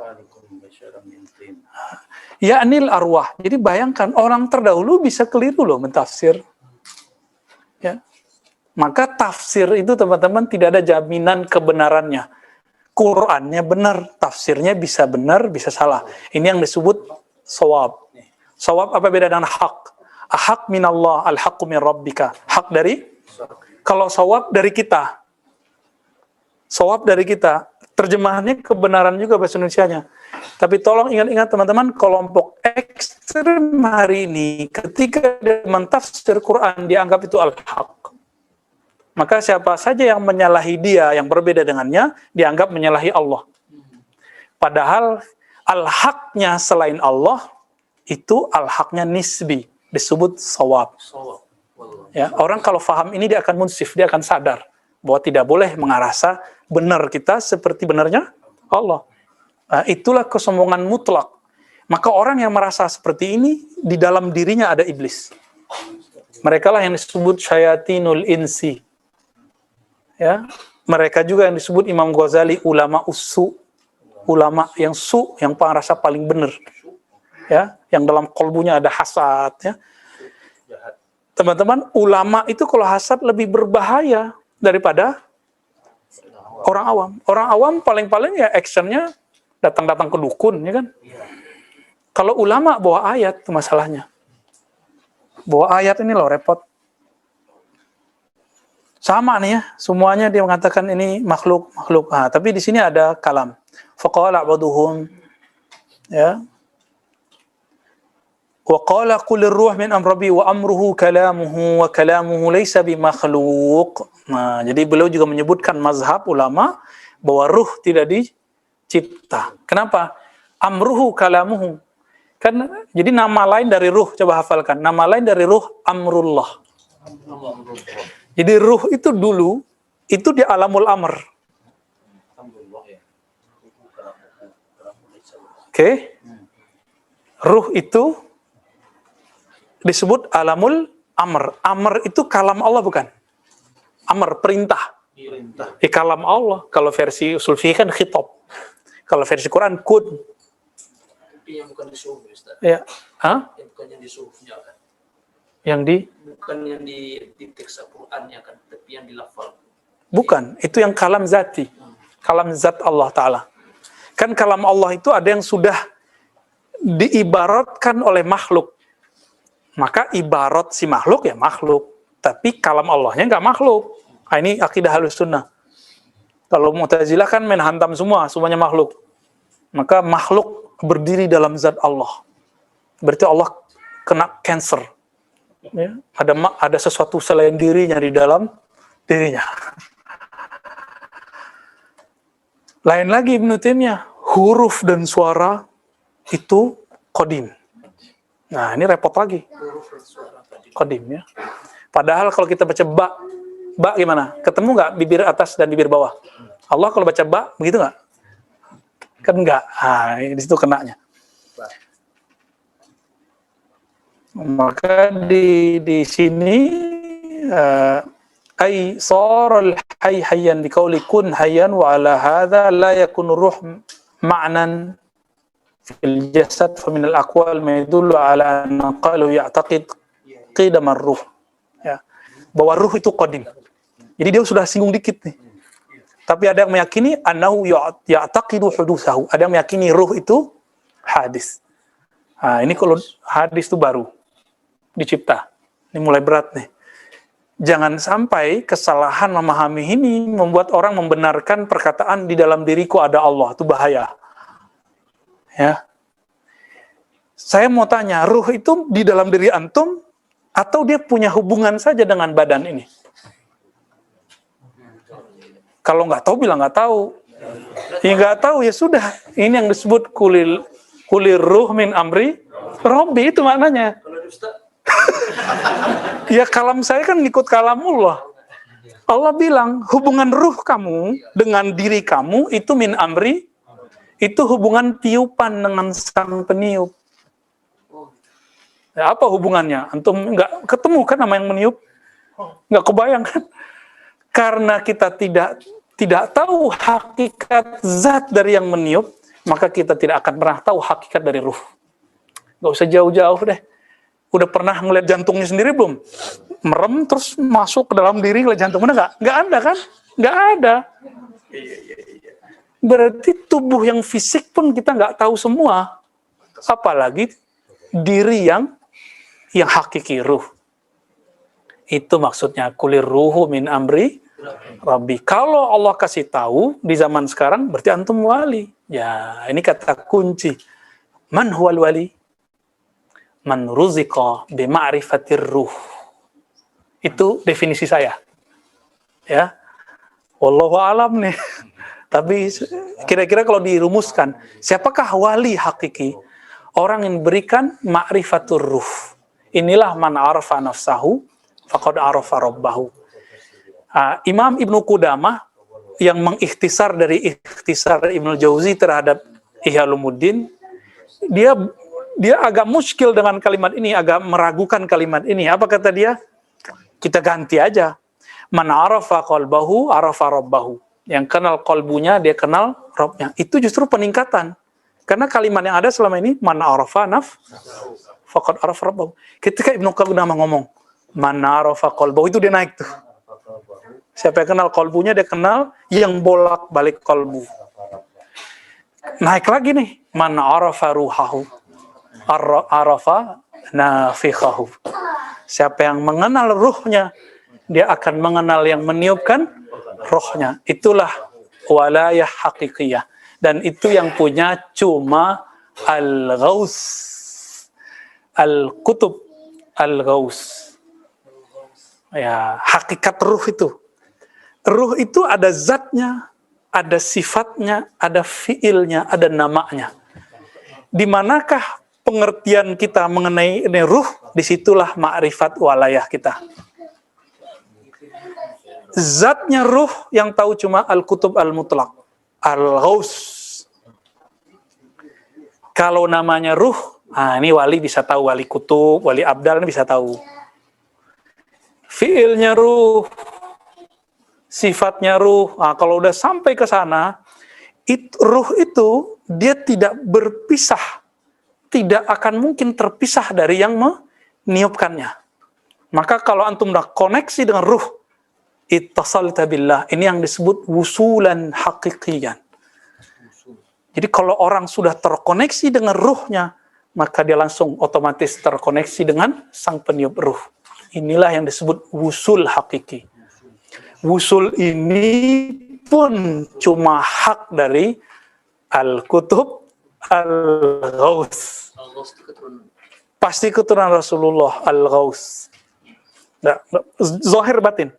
Ya anil arwah. Jadi bayangkan orang terdahulu bisa keliru loh mentafsir. Ya. Maka tafsir itu teman-teman tidak ada jaminan kebenarannya. Qurannya benar, tafsirnya bisa benar, bisa salah. Ini yang disebut shawab. Shawab apa beda dengan hak? Hak minallah, al-haqqu min rabbika. Hak dari? Kalau shawab dari kita. Shawab dari kita. Terjemahannya kebenaran juga bahasa Indonesianya. Tapi tolong ingat-ingat teman-teman, kelompok ekstrem hari ini ketika dia mentafsir Quran dianggap itu al-haq. Maka siapa saja yang menyalahi dia yang berbeda dengannya dianggap menyalahi Allah. Padahal al-haqnya selain Allah itu al-haqnya nisbi, disebut shawab. Ya, orang kalau faham ini dia akan munsif, dia akan sadar bahwa tidak boleh mengarasa benar kita seperti benarnya Allah. Nah, itulah kesombongan mutlak. Maka orang yang merasa seperti ini, di dalam dirinya ada iblis. Mereka lah yang disebut syayatinul insi. Ya, mereka juga yang disebut Imam Ghazali ulama usu, ulama yang yang merasa paling benar. Ya, yang dalam kolbunya ada hasad. Ya. Teman-teman, ulama itu kalau hasad lebih berbahaya daripada orang awam. Orang awam paling-paling ya actionnya datang-datang ke dukun, ya kan? Kalau ulama bawa ayat itu masalahnya. Bawa ayat ini loh repot. Sama nih ya, semuanya dia mengatakan ini makhluk. Nah, tapi di sini ada kalam. Faqala ba'duhum ya. Wa qala qulir ruh min amri wa amruhu kalamuhu wa kalamuhu laysa bimakhluq. Nah, jadi beliau juga menyebutkan mazhab ulama bahwa ruh tidak dicipta. Kenapa? Amruhu kalamuhu. Kan jadi nama lain dari ruh, coba hafalkan. Nama lain dari ruh amrullah. Jadi ruh itu dulu itu di alamul amr. Oke. Ruh itu disebut alamul amr. Amr itu kalam Allah bukan? Amr perintah. Kalam Allah. Kalau versi usul fikih kan khitab. Kalau versi Quran kun. Tapi yang bukan disuruh, Ustaz. Ya. Hah? Yang bukan yang disuruhnya kan. Yang di Bukan yang di teks Al-Qur'annya kan, tapi yang dilafal. bukan, itu yang kalam zati. Kalam zat Allah Ta'ala. Kan kalam Allah itu ada yang sudah diibaratkan oleh makhluk. Maka ibarat si makhluk ya makhluk. Tapi kalam Allahnya nggak makhluk. Nah, ini akidah Ahlus Sunnah. Kalau Mu'tazilah kan main hantam semuanya makhluk. Maka makhluk berdiri dalam zat Allah. Berarti Allah kena cancer. Ya, ada sesuatu selain dirinya di dalam dirinya. Lain lagi Ibnu Taimiyah, huruf dan suara itu qadim. Nah, ini repot lagi. Qadim ya. Padahal kalau kita baca ba gimana? Ketemu nggak bibir atas dan bibir bawah? Allah kalau baca ba, begitu nggak? Kan nggak. Ah, di situ kenanya. Maka di sini ay saral hayyan bi qauli kun hayyan wa ala hadha la yakunu ruh ma'nan fil jasad fa min al aqwal ma yadullu ala anna qalu ya'taqid qidam ar-ruh, ya, bahwa ruh itu qadim. Jadi dia sudah singgung dikit nih. Tapi ada yang meyakini annahu ya'taqidu hudusahu, ada yang meyakini ruh itu hadis. Nah, ini kalau hadis itu baru dicipta. Ini mulai berat nih. Jangan sampai kesalahan memahami ini membuat orang membenarkan perkataan di dalam diriku ada Allah. Itu bahaya. Ya. Saya mau tanya, ruh itu di dalam diri antum atau dia punya hubungan saja dengan badan ini? Kalau nggak tahu bilang nggak tahu. Ya nggak tahu ya sudah. Ini yang disebut kulir ruh min amri Robbi, itu maknanya. Ya kalam saya kan ngikut kalamullah. Allah bilang hubungan ruh kamu dengan diri kamu itu min amri, itu hubungan tiupan dengan sang peniup. Ya, apa hubungannya? Antum nggak ketemu kan sama yang meniup? Nggak kebayang kan? Karena kita tidak tahu hakikat zat dari yang meniup, maka kita tidak akan pernah tahu hakikat dari ruh. Nggak usah jauh-jauh deh. Udah pernah ngeliat jantungnya sendiri belum? Merem terus masuk ke dalam diri ngeliat jantungnya nggak? Nggak ada kan? Nggak ada. Berarti tubuh yang fisik pun kita nggak tahu semua. Apalagi diri yang hakiki ruh. Itu maksudnya kulir ruhu min amri Rabbi. Kalau Allah kasih tahu di zaman sekarang berarti antum wali. Ya, ini kata kunci. Man huwal wali? Man ruziqa bi ma'rifatir ruh. Itu definisi saya. Ya. Wallahu alam nih. Tapi kira-kira kalau dirumuskan, siapakah wali hakiki? Orang yang berikan ma'rifatur ruh. Inilah man arafa nafsahu faqad arafa rabbahu. Imam Ibnu Qudamah yang mengikhtisar dari ikhtisar Ibnu Jauzi terhadap Ihya Ulumuddin, dia agak muskil dengan kalimat ini, agak meragukan kalimat ini. Apa kata dia? Kita ganti aja. Man arafa qalbahu arafa rabbahu. Yang kenal qalbunya, dia kenal Rabbnya. Itu justru peningkatan. Karena kalimat yang ada selama ini, man arafa faqad arafa rabbahu. Ketika Ibnu Qudamah ngomong, man arafa qalbahu, itu dia naik tuh. Siapa yang kenal qalbunya, dia kenal yang bolak-balik qalbu. Naik lagi nih, man arafa ruhahu arafa nafikhahu. Siapa yang mengenal ruhnya, dia akan mengenal yang meniupkan rohnya. Itulah walayah hakikiyah. Dan itu yang punya cuma al-ghaus, al-kutub al-ghaus. Ya, hakikat ruh itu. Ruh itu ada zatnya, ada sifatnya, ada fiilnya, ada namanya. Di manakah pengertian kita mengenai ini ruh? Disitulah ma'rifat walayah kita. Zatnya ruh yang tahu cuma al-kutub al-mutlaq, al-ghaus. Kalau namanya ruh, ini wali bisa tahu, wali kutub, wali abdal bisa tahu. Fiilnya ruh, sifatnya ruh. Kalau udah sampai ke sana, ruh itu dia tidak berpisah, tidak akan mungkin terpisah dari yang meniupkannya. Maka kalau antum udah koneksi dengan ruh, ittasalta billah, ini yang disebut wusulan haqiqiyan. Jadi kalau orang sudah terkoneksi dengan ruhnya, maka dia langsung otomatis terkoneksi dengan sang peniup ruh. Inilah yang disebut wusul hakiki. Wusul ini pun cuma hak dari al-kutub al-ghaus. Pasti keturunan Rasulullah al-ghaus. Zahir batin.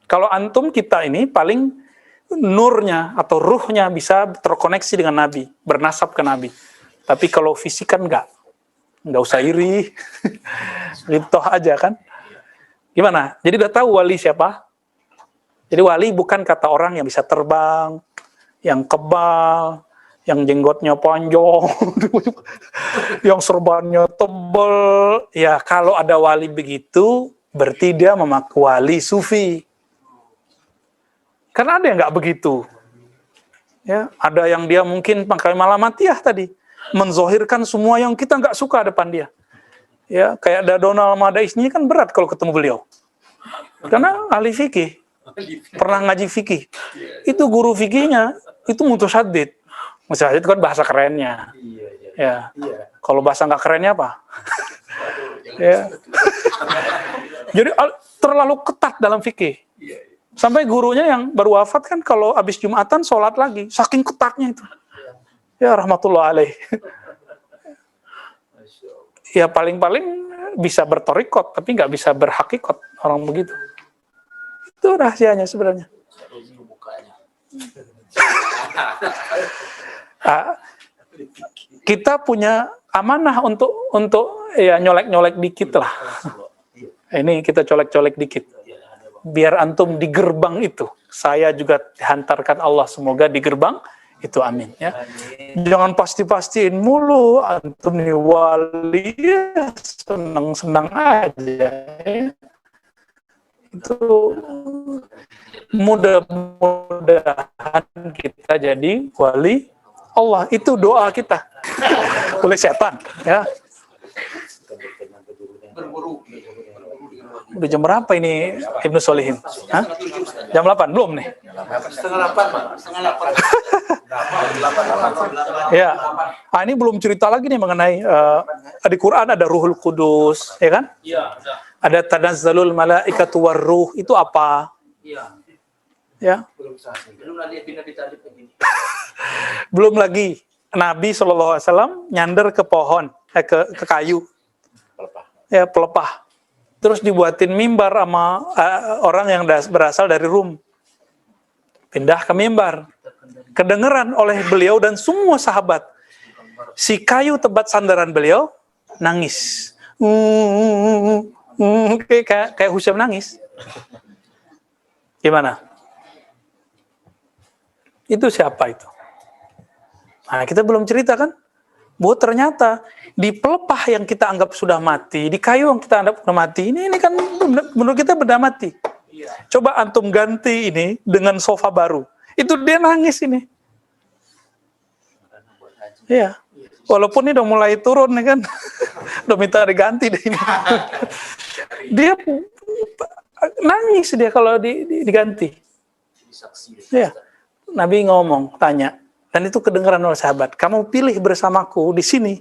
Kalau antum kita ini paling nurnya atau ruhnya bisa terkoneksi dengan Nabi, bernasab ke Nabi. Tapi kalau fisik kan nggak usah iri, gitu aja kan. Gimana? Jadi udah tahu wali siapa? Jadi wali bukan kata orang yang bisa terbang, yang kebal, yang jenggotnya panjang, yang serbannya tebal. Ya kalau ada wali begitu, berarti dia memakai wali sufi. Karena ada yang nggak begitu. Ya, ada yang dia mungkin pakai malamatiyah tadi, menzohirkan semua yang kita nggak suka depan dia. Ya, kayak ada Donald Madais ini kan berat kalau ketemu beliau. Karena ahli fikih, pernah ngaji fikih. Itu guru fikihnya, itu mutasyadid. Mutasyadid itu kan bahasa kerennya. Ya. Kalau bahasa nggak kerennya apa? Ya. Jadi terlalu ketat dalam fikih. Sampai gurunya yang baru wafat kan kalau habis Jumatan sholat lagi, saking ketatnya itu. Ya rahmatullah alaih. Ya paling-paling bisa bertorikot, tapi nggak bisa berhakikot orang begitu. Itu rahasianya sebenarnya. Kita punya amanah untuk ya nyolek-nyolek dikit lah. Ini kita colek-colek dikit. Biar antum di gerbang itu. Saya juga dihantarkan Allah, semoga di gerbang itu, amin ya. Jangan pasti-pastiin mulu antum nih wali ya, senang-senang aja ya. Itu mudah-mudahan kita jadi wali Allah, itu doa kita. Oleh setan ya. Udah jam berapa ini Ibnu Solihin? Hah? Jam 8? Belum nih? Setengah 8, Pak. Setengah 8. Ya. Ini belum cerita lagi nih mengenai di Quran ada Ruhul Kudus, ya kan? Iya. Ada Tanazzalul Malaikatu Warruh, itu apa? Iya. Ya. Belum lagi Nabi tadi begini. Belum lagi Nabi SAW nyander ke pohon, ke kayu. Ya, pelepah. Terus dibuatin mimbar sama orang yang berasal dari Rum. Pindah ke mimbar. Kedengeran oleh beliau dan semua sahabat. Si kayu tempat sandaran beliau nangis. Kayak Husaim nangis. Gimana? Itu siapa itu? Nah, kita belum cerita kan? Bahwa ternyata di pelepah yang kita anggap sudah mati, di kayu yang kita anggap sudah mati, ini kan menurut kita benda mati. Coba antum ganti ini dengan sofa baru. Itu dia nangis ini. Iya. Walaupun ini udah mulai turun nih kan. Udah minta diganti deh ini. Dia nangis dia kalau diganti. Iya. Nabi ngomong, tanya. Dan itu kedengaran oleh sahabat. Kamu pilih bersamaku di sini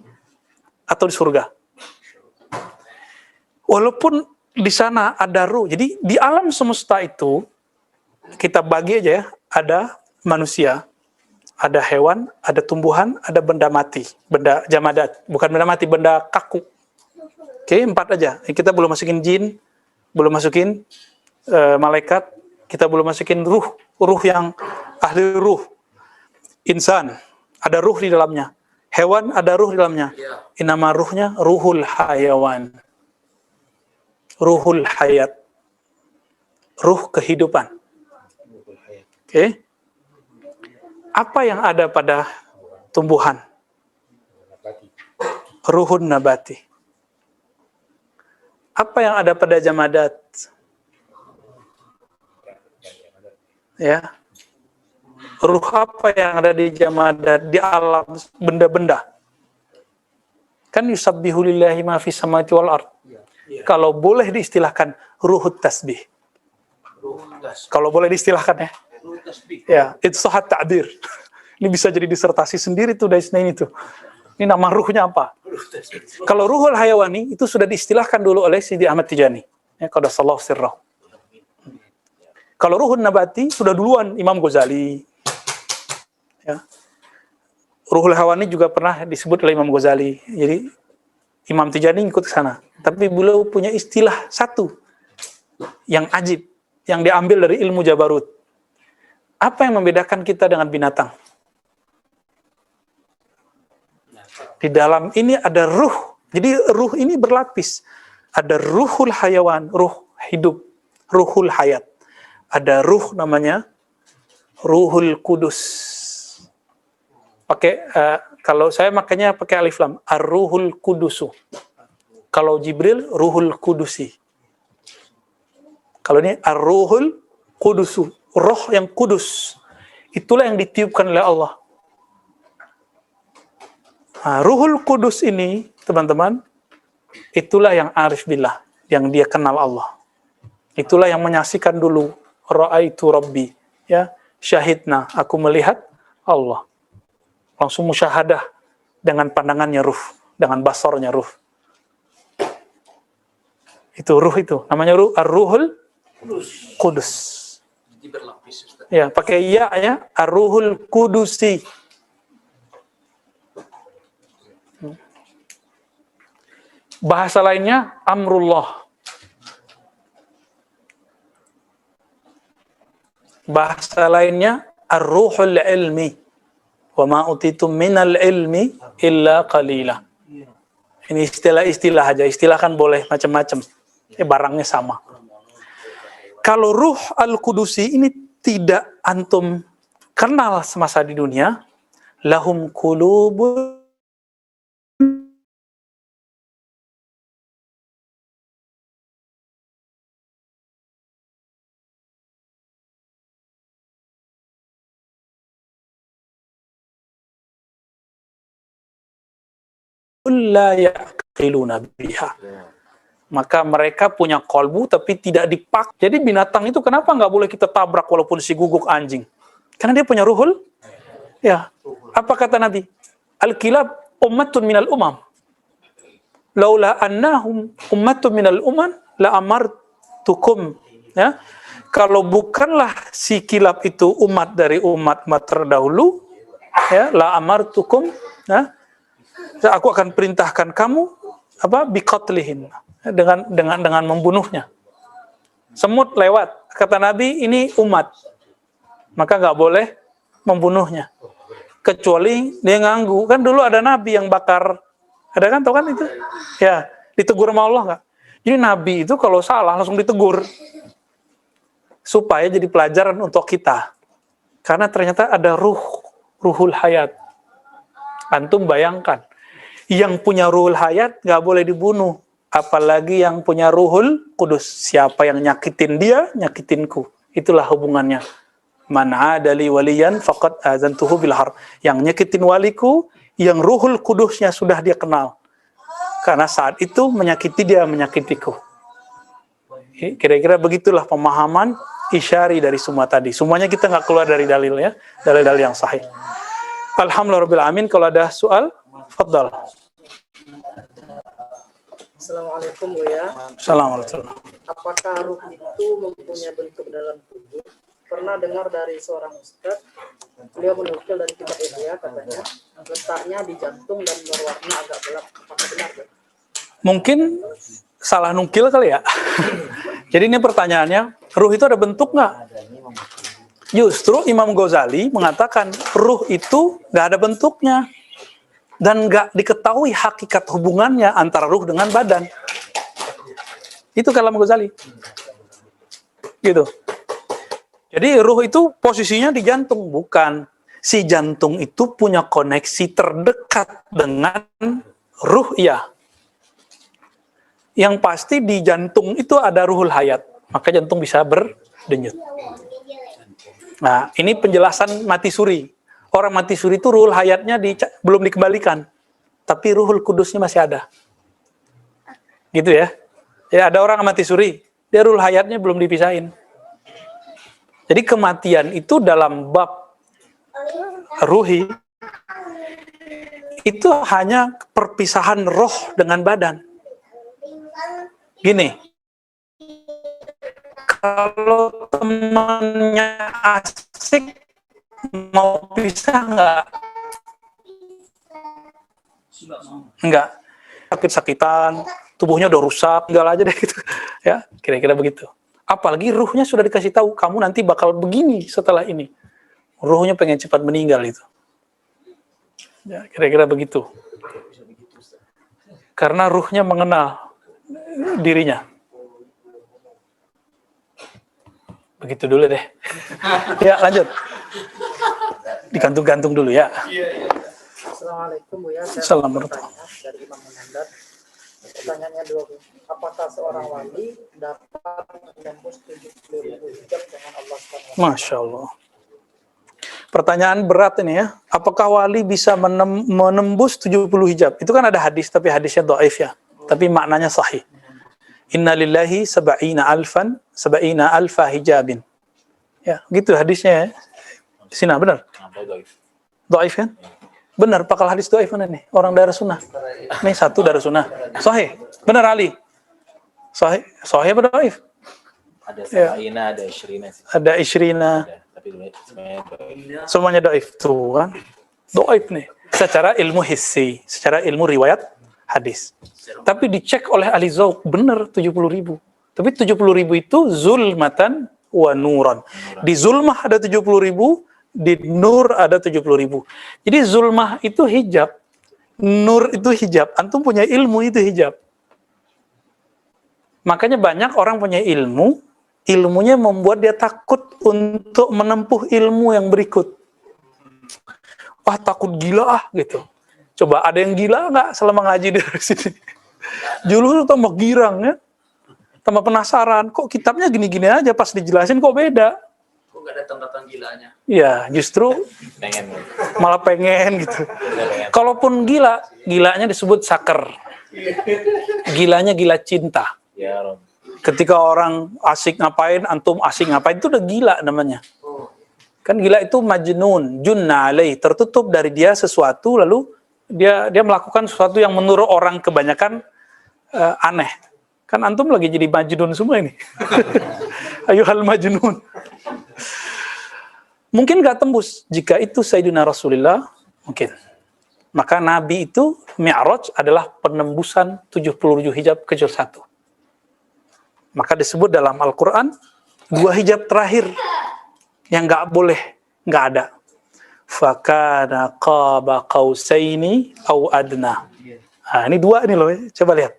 atau di surga. Walaupun di sana ada ruh. Jadi di alam semesta itu kita bagi aja ya. Ada manusia, ada hewan, ada tumbuhan, ada benda mati, benda jamadat. Bukan benda mati, benda kaku. Oke, 4 aja. Kita belum masukin jin, belum masukin malaikat, kita belum masukin ruh yang ahli ruh. Insan, ada ruh di dalamnya. Hewan, ada ruh di dalamnya. Nama ruhnya ruhul hayawan. Ruhul hayat. Ruh kehidupan. Oke. Apa yang ada pada tumbuhan? Ruhun nabati. Apa yang ada pada jamadat? Ya. Ruh apa yang ada di jamadat, di alam benda-benda? Kan yusabbihu lillahi ma fis samawati wal ard. Kalau boleh diistilahkan ruhut tasbih. Kalau boleh diistilahkan ya. Ya, itu sahat ta'bir. Ini bisa jadi disertasi sendiri tuh dari ini tuh. Ini nama ruhnya apa? Kalau ruhul hayawani itu sudah diistilahkan dulu oleh Sidi Ahmad Tijani. Ya, qaddasallahu sirrahu. Kalau ruhun nabati sudah duluan Imam Ghazali. Ya. Ruhul hawani juga pernah disebut oleh Imam Ghazali. Jadi Imam Tijani ikut ke sana. Tapi beliau punya istilah satu yang ajib. yang diambil dari ilmu Jabarut. Apa yang membedakan kita dengan binatang? Di dalam ini ada ruh. Jadi ruh ini berlapis. Ada ruhul hayawan, ruh hidup, ruhul hayat. Ada ruh namanya Ruhul Kudus. Kalau saya makanya pakai alif lam, Ar-Ruhul Kudusu. Kalau Jibril, Ruhul Kudusi. Kalau ini Ar-Ruhul Kudusu, roh yang kudus. Itulah yang ditiupkan oleh Allah. Nah, Ruhul Kudus ini, teman-teman, itulah yang arif billah, yang dia kenal Allah. Itulah yang menyaksikan dulu, Ra'aitu Rabbi, ya, syahidna, aku melihat Allah. Langsung musyahadah dengan pandangannya ruh, dengan basornya ruh. Itu ruh itu, namanya ruh, Ar-Ruhul Kudus. Jadi berlapis, Ustaz. Ya, pakai ya, Ar-Ruhul Kudusi. Bahasa lainnya Amrullah. Bahasa lainnya Ar-Ruhul Ilmi. Wa ma utitum minal ilmi illa qalila. Ini istilah-istilah aja. Istilah kan boleh macam-macam. Barangnya sama. Kalau Ruh Al-Kudusi ini tidak antum kenal semasa di dunia, lahum qulubun la yaqiluna biha. Maka mereka punya kolbu tapi tidak dipak. Jadi binatang itu kenapa nggak boleh kita tabrak walaupun si guguk anjing? Karena dia punya ruhul. Ya. Apa kata Nabi? Al-kilab ummatun minal umam. Laula annahum ummatun minal umam la amartukum. Ya. Kalau bukanlah si kilab itu umat dari umat terdahulu, ya, la amartukum, ya, aku akan perintahkan kamu biqatlihin, dengan membunuhnya. Semut lewat, kata Nabi ini umat, maka nggak boleh membunuhnya kecuali dia nganggu. Kan dulu ada Nabi yang bakar, ada kan, tahu kan itu ya, ditegur sama Allah nggak? Jadi Nabi itu kalau salah langsung ditegur supaya jadi pelajaran untuk kita, karena ternyata ada ruhul hayat. Antum bayangkan, yang punya ruhul hayat nggak boleh dibunuh, apalagi yang punya ruhul kudus. Siapa yang nyakitin dia, nyakitinku. Itulah hubungannya. Man adali waliyan faqad azantuhu bil harb. Yang nyakitin waliku, yang ruhul kudusnya sudah dia kenal. Karena saat itu menyakiti dia, menyakitiku. Kira-kira begitulah pemahaman isyari dari semua tadi. Semuanya kita nggak keluar dari dalil, ya, dalil-dalil yang sahih. Alhamdulillahirrahmanirrahim. Kalau ada soal, fadal. Assalamualaikum Buya. Assalamualaikum. Apakah ruh itu mempunyai bentuk dalam tubuh? Pernah dengar dari seorang ustaz, beliau menukil dari kitab Ihya, katanya letaknya di jantung dan berwarna agak gelap. Apakah benar? Mungkin salah nukil kali ya. Jadi ini pertanyaannya, ruh itu ada bentuk nggak? Justru Imam Ghazali mengatakan ruh itu nggak ada bentuknya dan nggak diketahui hakikat hubungannya antara ruh dengan badan. Itu kalam Ghazali. Gitu. Jadi ruh itu posisinya di jantung, bukan. Si jantung itu punya koneksi terdekat dengan ruh, ya. Yang pasti di jantung itu ada ruhul hayat, maka jantung bisa berdenyut. Nah, ini penjelasan mati suri. Orang mati suri itu ruhul hayatnya belum dikembalikan, tapi ruhul kudusnya masih ada. Gitu ya. Ya, ada orang mati suri, dia ruhul hayatnya belum dipisahin. Jadi kematian itu dalam bab ruhi itu hanya perpisahan roh dengan badan. Gini, kalau temannya asik, mau pisah nggak? Nggak. Sakit-sakitan, tubuhnya udah rusak, tinggal aja deh gitu. Ya, kira-kira begitu. Apalagi ruhnya sudah dikasih tahu, kamu nanti bakal begini setelah ini. Ruhnya pengen cepat meninggal itu. Ya, kira-kira begitu. Karena ruhnya mengenal dirinya. Begitu dulu deh. Ya, lanjut. Digantung-gantung dulu ya. Assalamualaikum Bu ya. Saya Assalamualaikum. bertanya dari Imam Munandar. Pertanyaannya dua Bu. Apakah seorang wali dapat menembus 70.000 hijab dengan Allah SWT? Masya Allah. Pertanyaan berat ini ya. Apakah wali bisa menembus 70 hijab? Itu kan ada hadis, tapi hadisnya dhaif ya. Tapi maknanya sahih. Inna lillahi sab'ina alfa hijabin. Ya, gitu hadisnya ya. Sina, benar? Dhaif kan? Benar, pakal hadis dhaif mana nih? Orang daerah sunnah. Nih satu daerah sunnah. Sahih. Benar Ali. Sahih. Sahih apa dhaif? Ada Ya. Sabaina, ada Ishrina sih. Ada Ishrina. Ada, tapi semuanya dhaif. Semuanya dhaif tuh kan. Dhaif nih. Secara ilmu hissi, secara ilmu riwayat hadis. Tapi dicek oleh ahli zauq, benar 70.000. Tapi 70.000 itu zulmatan wa nuran. Di zulmah ada 70.000, di nur ada 70.000. Jadi zulmah itu hijab, nur itu hijab. Antum punya ilmu itu hijab. Makanya banyak orang punya ilmu, ilmunya membuat dia takut untuk menempuh ilmu yang berikut. Wah, takut gila ah gitu. Coba ada yang gila nggak selama ngaji dari sini? Dulu tambah girang ya, tambah penasaran. Kok kitabnya gini-gini aja, pas dijelasin kok beda? Kok nggak ada tanda-tanda gilanya? Ya, justru Pengen. malah pengen gitu. Kalaupun gila, gilanya disebut saker. Gilanya gila cinta. Ya Rob. Ketika orang asik ngapain, antum asik ngapain, itu udah gila namanya. Kan gila itu majnun, junna alaih, tertutup dari dia sesuatu, lalu dia melakukan sesuatu yang menurut orang kebanyakan aneh. Kan antum lagi jadi majnun semua ini. Ayuhal majnun. Mungkin gak tembus. Jika itu Sayyidina Rasulullah, mungkin. Maka Nabi itu, Mi'raj adalah penembusan 70 hijab kecuali satu. Maka disebut dalam Al-Quran, 2 hijab terakhir yang gak boleh, gak ada. Fakana qaba qausaini au adna. Nah, ini 2 ini loh, coba lihat.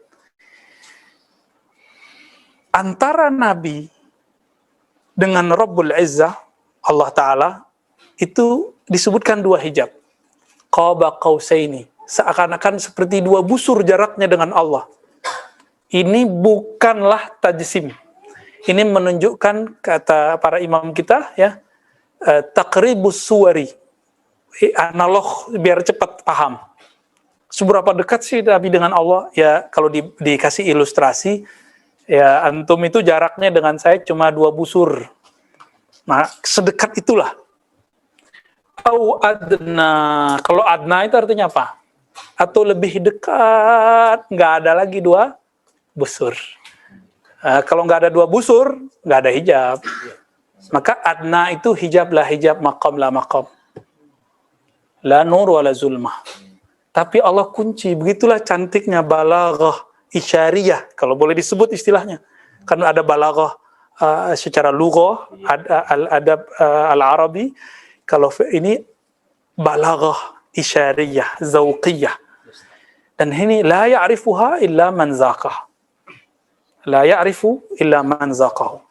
Antara Nabi dengan Rabbul Izzah, Allah Ta'ala, itu disebutkan 2 hijab. Qaba qausaini. Seakan-akan seperti 2 busur jaraknya dengan Allah. Ini bukanlah tajsim. Ini menunjukkan, kata para imam kita, ya, taqribus suwari. Analog biar cepat paham. Seberapa dekat sih Nabi dengan Allah? Ya, kalau dikasih ilustrasi, ya antum itu jaraknya dengan saya cuma 2 busur. Nah, sedekat itulah. Au adna. Kalau adna itu artinya apa? Atau lebih dekat, nggak ada lagi 2 busur. Kalau nggak ada 2 busur, nggak ada hijab. Maka adna itu hijab lah hijab, maqam lah maqam. La nur wa la zulmah. Tapi Allah kunci. Begitulah cantiknya balaghah isyariyah, kalau boleh disebut istilahnya. Karena ada balaghah secara lughah, adab al-arabi. Kalau ini balaghah isyariyah, zauqiyah. Dan ini la ya'rifuha illa man zaqah. La ya'rifu illa man zaqahu.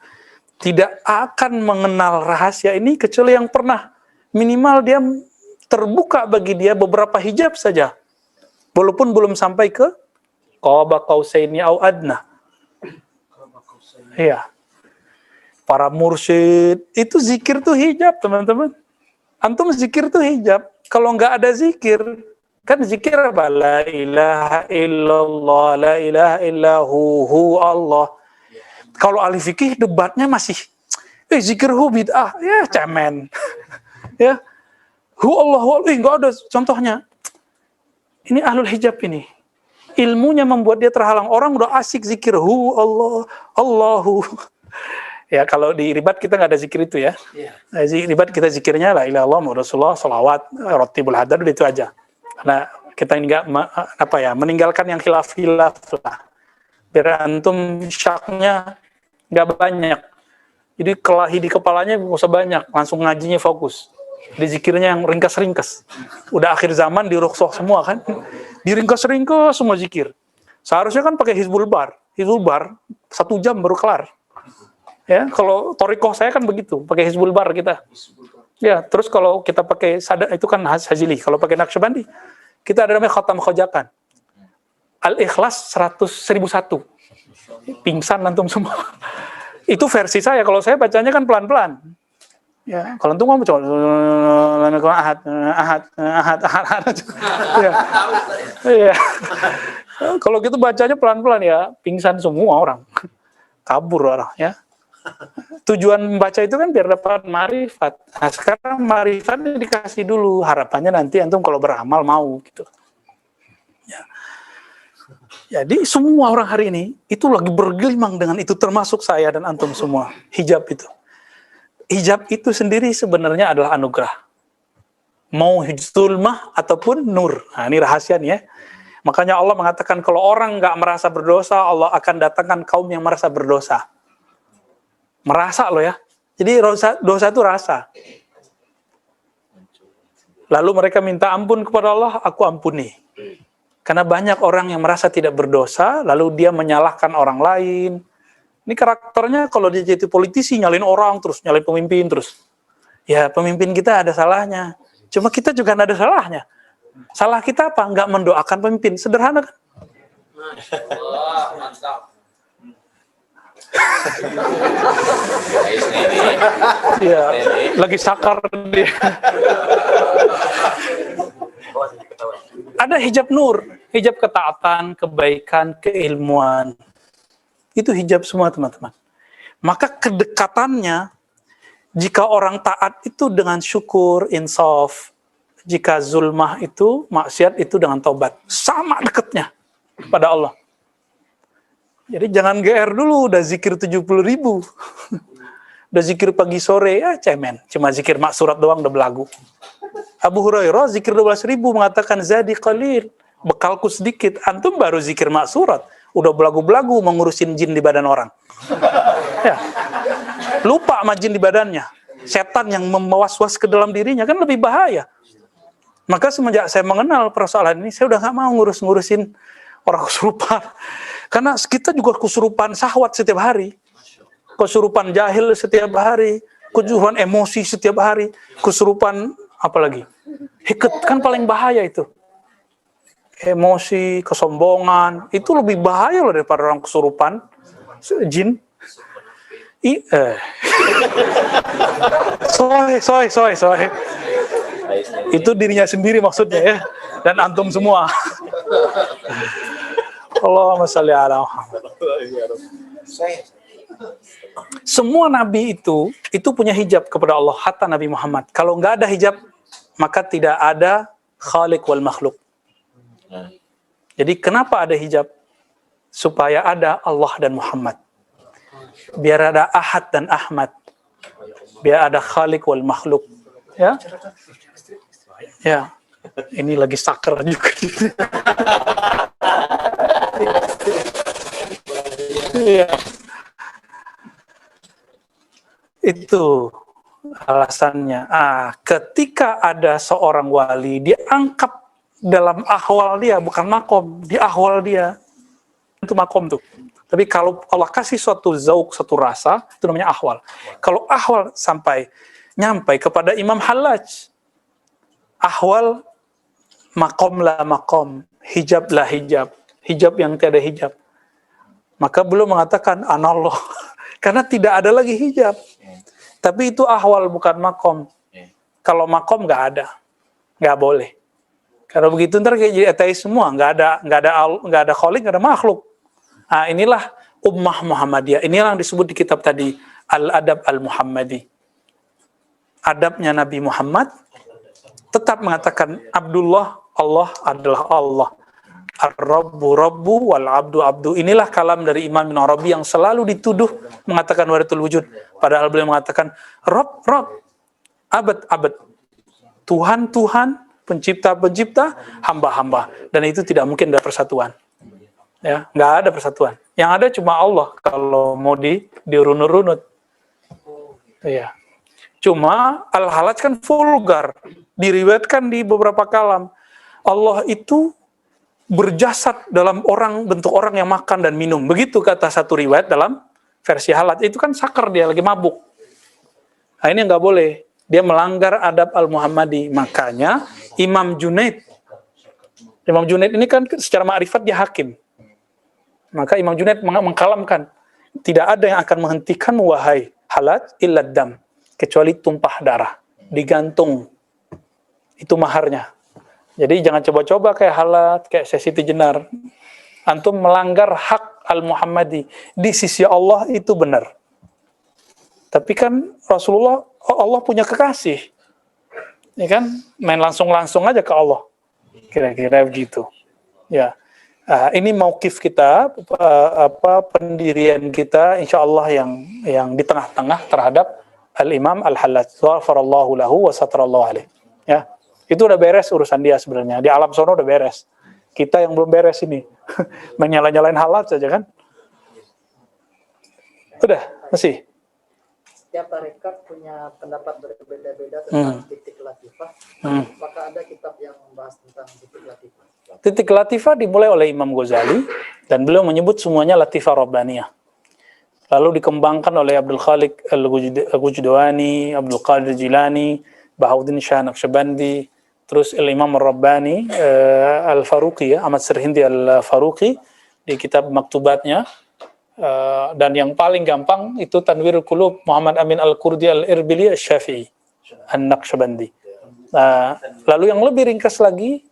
Tidak akan mengenal rahasia ini kecuali yang pernah. Minimal dia terbuka bagi dia beberapa hijab saja. Walaupun belum sampai ke qaba qausaini au adna. Iya. Para mursyid itu zikir tuh hijab, teman-teman. Antum zikir tuh hijab. Kalau nggak ada zikir, kan zikir apa? La ilaha illallah, la ilaha illahu Allah. Kalau ahli fikih debatnya masih zikir hu bid'ah, ya cemen. Ya. Hu Allah, nggak ada contohnya. Ini ahlul hijab ini. Ilmunya membuat dia terhalang. Orang udah asik zikir hu Allah, Allahu. Ya, kalau di ribat kita nggak ada zikir itu ya. Nah, ribat kita zikirnya la ilaha illallah Muhammad Rasulullah, salawat, ratibul hadad, udah itu aja. Karena kita nggak meninggalkan yang khilaf lah. Biar antum syaknya nggak banyak. Jadi kelahi di kepalanya nggak usah banyak, langsung ngajinya fokus. Di zikirnya yang ringkas-ringkas. Udah akhir zaman di rukhsah semua kan, diringkas-ringkas semua zikir. Seharusnya kan pakai Hizbul Bar 1 jam baru kelar. Ya, kalau Torikoh saya kan begitu, pakai Hizbul Bar kita. Ya, terus kalau kita pakai Sada itu kan Hajili. Kalau pakai Naqsyabandi, kita ada namanya Khatam Khojakan. Al-Ikhlas 1001. Pingsan antum semua. Itu versi saya. Kalau saya bacanya kan pelan-pelan. Ya, kalau antum ngomong ahad. Ya. Ya. Kalau gitu bacanya pelan-pelan ya, pingsan semua orang. Kabur orang ya. Tujuan membaca itu kan biar dapat marifat. Nah, sekarang marifatnya dikasih dulu. Harapannya nanti antum kalau beramal mau gitu. Ya. Jadi semua orang hari ini itu lagi bergelimang dengan itu, termasuk saya dan antum semua. Hijab itu. Hijab itu sendiri sebenarnya adalah anugerah. Mau zulmah ataupun nur. Nah, ini rahasianya. Makanya Allah mengatakan kalau orang nggak merasa berdosa, Allah akan datangkan kaum yang merasa berdosa. Merasa loh ya. Jadi dosa itu rasa. Lalu mereka minta ampun kepada Allah, aku ampuni. Karena banyak orang yang merasa tidak berdosa, lalu dia menyalahkan orang lain. Ini karakternya kalau dia jadi politisi, nyalin orang terus, nyalin pemimpin terus. Ya pemimpin kita ada salahnya. Cuma kita juga ada salahnya. Salah kita apa? Nggak mendoakan pemimpin. Sederhana kan? Wah, mantap. Iya, lagi sakar dia. Ada hijab nur, hijab ketaatan, kebaikan, keilmuan. Itu hijab semua teman-teman. Maka kedekatannya, jika orang taat itu dengan syukur, insaf. Jika zulmah itu, maksiat itu dengan taubat. Sama dekatnya kepada Allah. Jadi jangan GR dulu, udah zikir 70.000. Udah zikir pagi sore, ya cemen. Cuma zikir maksurat doang udah belagu. Abu Hurairah zikir 12.000 mengatakan zadi qalil, bekalku sedikit. Antum baru zikir maksurat, udah belagu-belagu mengurusin jin di badan orang. Ya. Lupa sama jin di badannya. Setan yang mewas-was ke dalam dirinya kan lebih bahaya. Maka semenjak saya mengenal persoalan ini, saya udah gak mau ngurusin orang kesurupan. Karena kita juga kesurupan syahwat setiap hari. Kesurupan jahil setiap hari. Kesurupan emosi setiap hari. Kesurupan apalagi? Hiket kan paling bahaya itu. Emosi, kesombongan. Itu lebih bahaya loh daripada orang kesurupan. Jin. Soy. Itu dirinya sendiri maksudnya ya. Dan antum semua. Allahumma shalli ala Muhammad. Semua nabi itu punya hijab kepada Allah, hatta Nabi Muhammad. Kalau nggak ada hijab, maka tidak ada khaliq wal makhluk. Jadi kenapa ada hijab? Supaya ada Allah dan Muhammad. Biar ada Ahad dan Ahmad. Biar ada khaliq wal makhluk. Ya. Ya. Ini lagi sakar juga. Ya. Itu alasannya. Ketika ada seorang wali, dia angkat dalam ahwal dia, bukan makom, di ahwal dia. Itu makom tuh. Tapi kalau Allah kasih suatu zauk, suatu rasa, itu namanya ahwal. Kalau ahwal nyampai kepada Imam Hallaj, ahwal makom lah makom, hijab lah hijab, hijab yang tiada hijab. Maka beliau mengatakan anallah, karena tidak ada lagi hijab. Tapi itu ahwal bukan makom. Kalau makom nggak boleh. Karena begitu ntar kayak jadi ateis semua, nggak ada khaliq, nggak ada makhluk. Nah, inilah ummah Muhammadiyah. Inilah yang disebut di kitab tadi Al-Adab Al-Muhammadi. Adabnya Nabi Muhammad tetap mengatakan Abdullah, Allah adalah Allah. Ar-Rabbu Rabbu wal Abdu Abdu. Inilah kalam dari Imam Ibn Arabi yang selalu dituduh mengatakan wahdatul wujud. Padahal beliau mengatakan Rabb, Abad, Tuhan, Pencipta, Hamba. Dan itu tidak mungkin ada persatuan. Ya, nggak ada persatuan. Yang ada cuma Allah kalau mau dirunut-runut. Iya. Cuma al-halaj kan vulgar, diriwayatkan di beberapa kalam. Allah itu berjasad dalam bentuk orang yang makan dan minum. Begitu kata satu riwayat dalam versi halaj. Itu kan sakar, dia lagi mabuk. Nah, ini nggak boleh. Dia melanggar adab al-Muhammadi. Makanya Imam Junaid ini kan secara ma'rifat dia hakim. Maka Imam Junaid mengkalamkan, tidak ada yang akan menghentikan wahai halaj illa dam, kecuali tumpah darah, digantung. Itu maharnya. Jadi jangan coba-coba kayak halaj, kayak Siti Jenar. Antum melanggar hak al-Muhammadi. Di sisi Allah itu benar. Tapi kan Allah punya kekasih. Ya kan? Main langsung-langsung aja ke Allah. Kira-kira begitu. Ya. Ini mauqif kita, pendirian kita, insya Allah yang di tengah-tengah terhadap al-Imam al-Hallaj. Ghafarallahu lahu wa satarallahu alaih. Ya. Itu udah beres urusan dia sebenarnya. Di alam sono udah beres. Kita yang belum beres ini. Menyala-nyalain Hallaj saja kan. Udah, masih. Setiap tarekat punya pendapat berbeda-beda tentang titik latifah. Apakah ada kitab yang membahas tentang titik latifah? Titik latifah dimulai oleh Imam Ghazali dan beliau menyebut semuanya latifah rabbaniyah. Lalu dikembangkan oleh Abdul Khaliq Al-Gujdawani, Abdul Qadir Jilani, Bahauddin Shah Naqsyabandi, terus Imam Ar-Rabbani, Al-Faruqi, Ahmad Sirhindi Al-Faruqi di kitab maktubatnya. Dan yang paling gampang itu Tanwirul Qulub Muhammad Amin Al-Qurdi Al-Irbili Al-Syafi'i An-Naqsyabandi. Lalu yang lebih ringkas lagi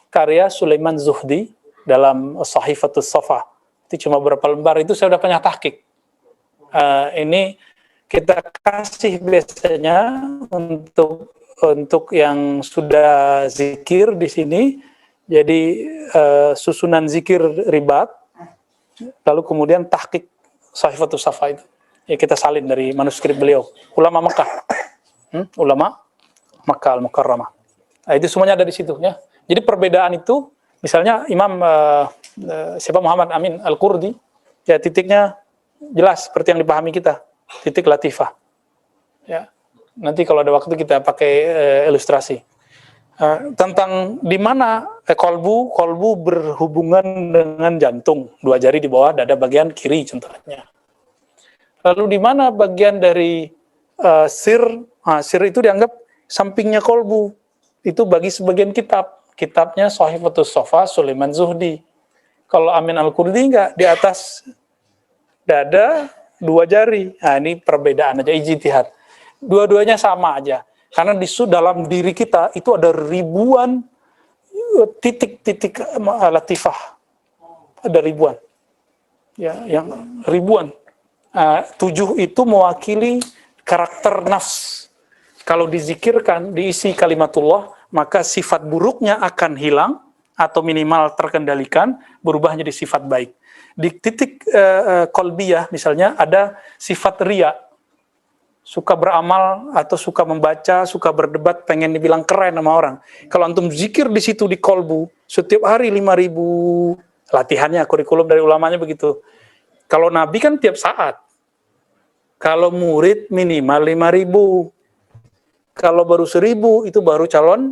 karya Sulaiman Zuhdi dalam Sahifatus Safa. Itu cuma beberapa lembar, itu saya udah punya tahqiq. Ini kita kasih biasanya untuk yang sudah zikir di sini. Jadi susunan zikir ribat. Lalu kemudian tahqiq Sahifatus Safa itu. Ya kita salin dari manuskrip beliau. Ulama Mekah. Ulama Makkah Al-Mukarramah. Nah, itu semuanya ada di situ ya. Jadi perbedaan itu misalnya Imam Muhammad Amin Al-Qurdi ya titiknya jelas seperti yang dipahami kita. Titik latifah. Ya. Nanti kalau ada waktu kita pakai ilustrasi. Tentang di mana kolbu berhubungan dengan jantung, 2 jari di bawah dada bagian kiri contohnya. Lalu di mana bagian dari sir itu dianggap sampingnya kolbu. Itu bagi sebagian kitabnya Sahifatus Safa Sulaiman Zuhdi. Kalau Amin Al-Qurdi enggak, di atas dada 2 jari. Nah, ini perbedaan aja, ijtihad. Dua-duanya sama aja. Karena dalam diri kita itu ada ribuan titik-titik latifah. Ada ribuan. Ya, yang ribuan. 7 itu mewakili karakter nafs. Kalau dizikirkan, diisi kalimatullah, maka sifat buruknya akan hilang atau minimal terkendalikan, berubah menjadi sifat baik. Di titik kolbiyah misalnya ada sifat riya. Suka beramal atau suka membaca, suka berdebat, pengen dibilang keren sama orang. Kalau antum zikir di situ di kolbu, setiap hari 5.000 latihannya, kurikulum dari ulamanya begitu. Kalau Nabi kan tiap saat. Kalau murid minimal 5.000. Kalau baru 1.000 itu baru calon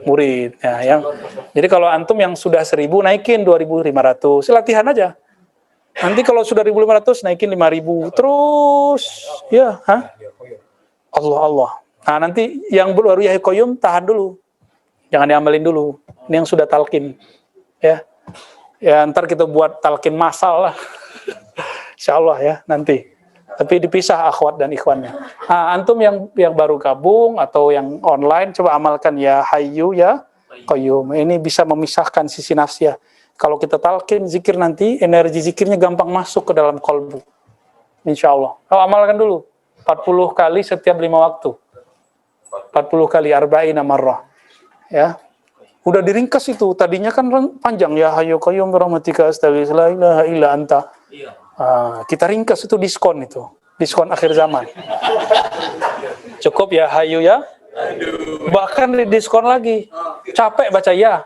murid. Ya, jadi kalau antum yang sudah 1.000 naikin 2.500, latihan aja. Nanti kalau sudah 1.500 naikin 5.000 terus, ya, Allah. Nah nanti yang baru ya Qayyum tahan dulu, jangan diamalin dulu. Ini yang sudah talqin, ya. Ya ntar kita buat talqin massal lah, insya Allah ya nanti. Tapi dipisah akhwat dan ikhwannya. Nah, antum yang baru gabung atau yang online coba amalkan ya Hayyu ya Qayyum. Ini bisa memisahkan sisi nafsiyah. Kalau kita talqin zikir nanti energi zikirnya gampang masuk ke dalam kolbu. Insya Allah. Kalau amalkan dulu 40 kali setiap 5 waktu. 40 kali arba'ina marrah. Ya. Udah diringkas itu. Tadinya kan panjang ya Hayyu Qayyum birahmatika astaghfirullah la ilaha illa anta. Kita ringkas itu diskon itu. Diskon akhir zaman. Cukup ya Hayyu ya. Bahkan diskon lagi. Capek baca ya.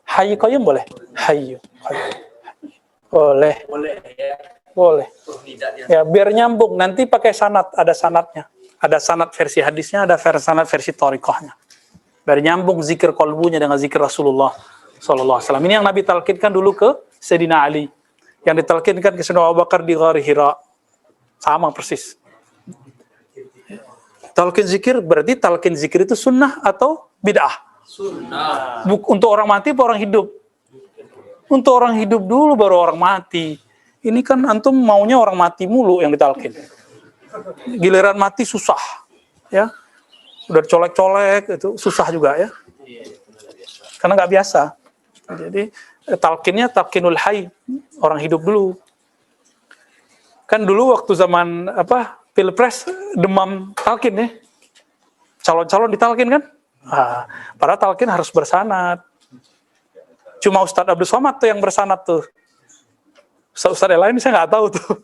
Hayyu Qayyum boleh. Hayyu. Boleh, Boleh ya. boleh. Tidaknya. Ya, biar nyambung. Nanti pakai sanad, ada sanadnya. Ada sanad versi hadisnya, ada sanad versi thariqahnya. Biar nyambung zikir kolbunya dengan zikir Rasulullah sallallahu alaihi wasallam. Ini yang Nabi talqinkan dulu ke Sayyidina Ali. Yang ditalqinkan ke Sayyidina Abu Bakar di Ghar Hira. Sama persis. Talqin zikir berarti talqin zikir itu sunnah atau bid'ah? Sunnah. Untuk orang mati atau orang hidup? Untuk orang hidup dulu baru orang mati. Ini kan antum maunya orang mati mulu yang ditalqin. Giliran mati susah. Ya. Udah colek-colek itu susah juga ya. Karena nggak biasa. Jadi talqinnya talqinul hayy, orang hidup dulu. Kan dulu waktu zaman Pilpres demam talqin ya. Calon-calon ditalqin kan? Padahal talqin harus bersanad. Cuma Ustadz Abdul Somad tuh yang bersanad tuh. Ustadz yang lain saya nggak tahu tuh.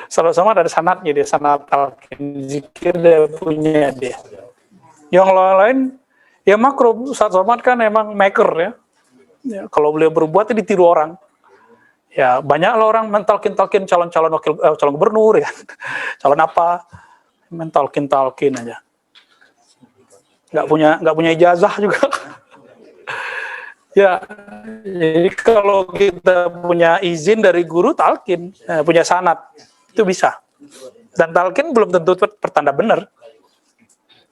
Ustadz Abdul Somad ada sanadnya dia, sanad talqin zikir dia punya dia. Yang lain ya makro. Ustadz Somad kan emang maker ya. Ya, kalau beliau berbuat ditiru orang. Ya banyak lah orang mentalkin calon-calon wakil calon gubernur ya. Calon apa? Mentalkin aja. Nggak punya ijazah juga. Ya, jadi kalau kita punya izin dari guru talkin, punya sanad, itu bisa. Dan talkin belum tentu pertanda benar.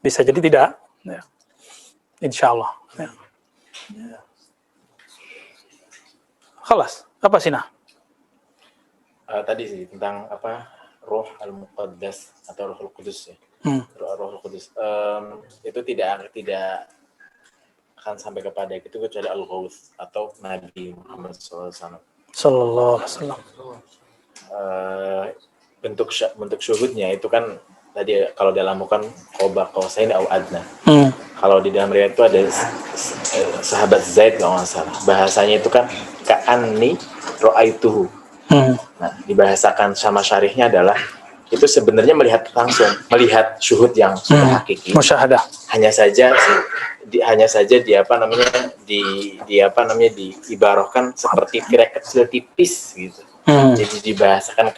Bisa jadi tidak. Ya. Insya Allah. Ya. Khalas. Apa sih nah? Tadi sih tentang Roh Al-Muqaddas atau Rohul Kudus ya. Rohul Kudus. Itu tidak akan sampai kepada itu kecuali Al-Ghawth atau Nabi Muhammad SAW. Sallallahu alaihi wasallam. Bentuk syuhudnya itu kan tadi kalau dalam bukan Qoba Qausain au Adna. Kalau di dalam riwayat itu ada sahabat Zaid kalau nggak salah. Bahasanya itu kan ka'anni ra'aituhu. Nah, dibahasakan sama syarihnya adalah itu sebenarnya melihat syuhud yang sudah hakiki. Musyahadah. Hanya saja diibarahkan seperti tirai kecil tipis gitu. Jadi dibahasakan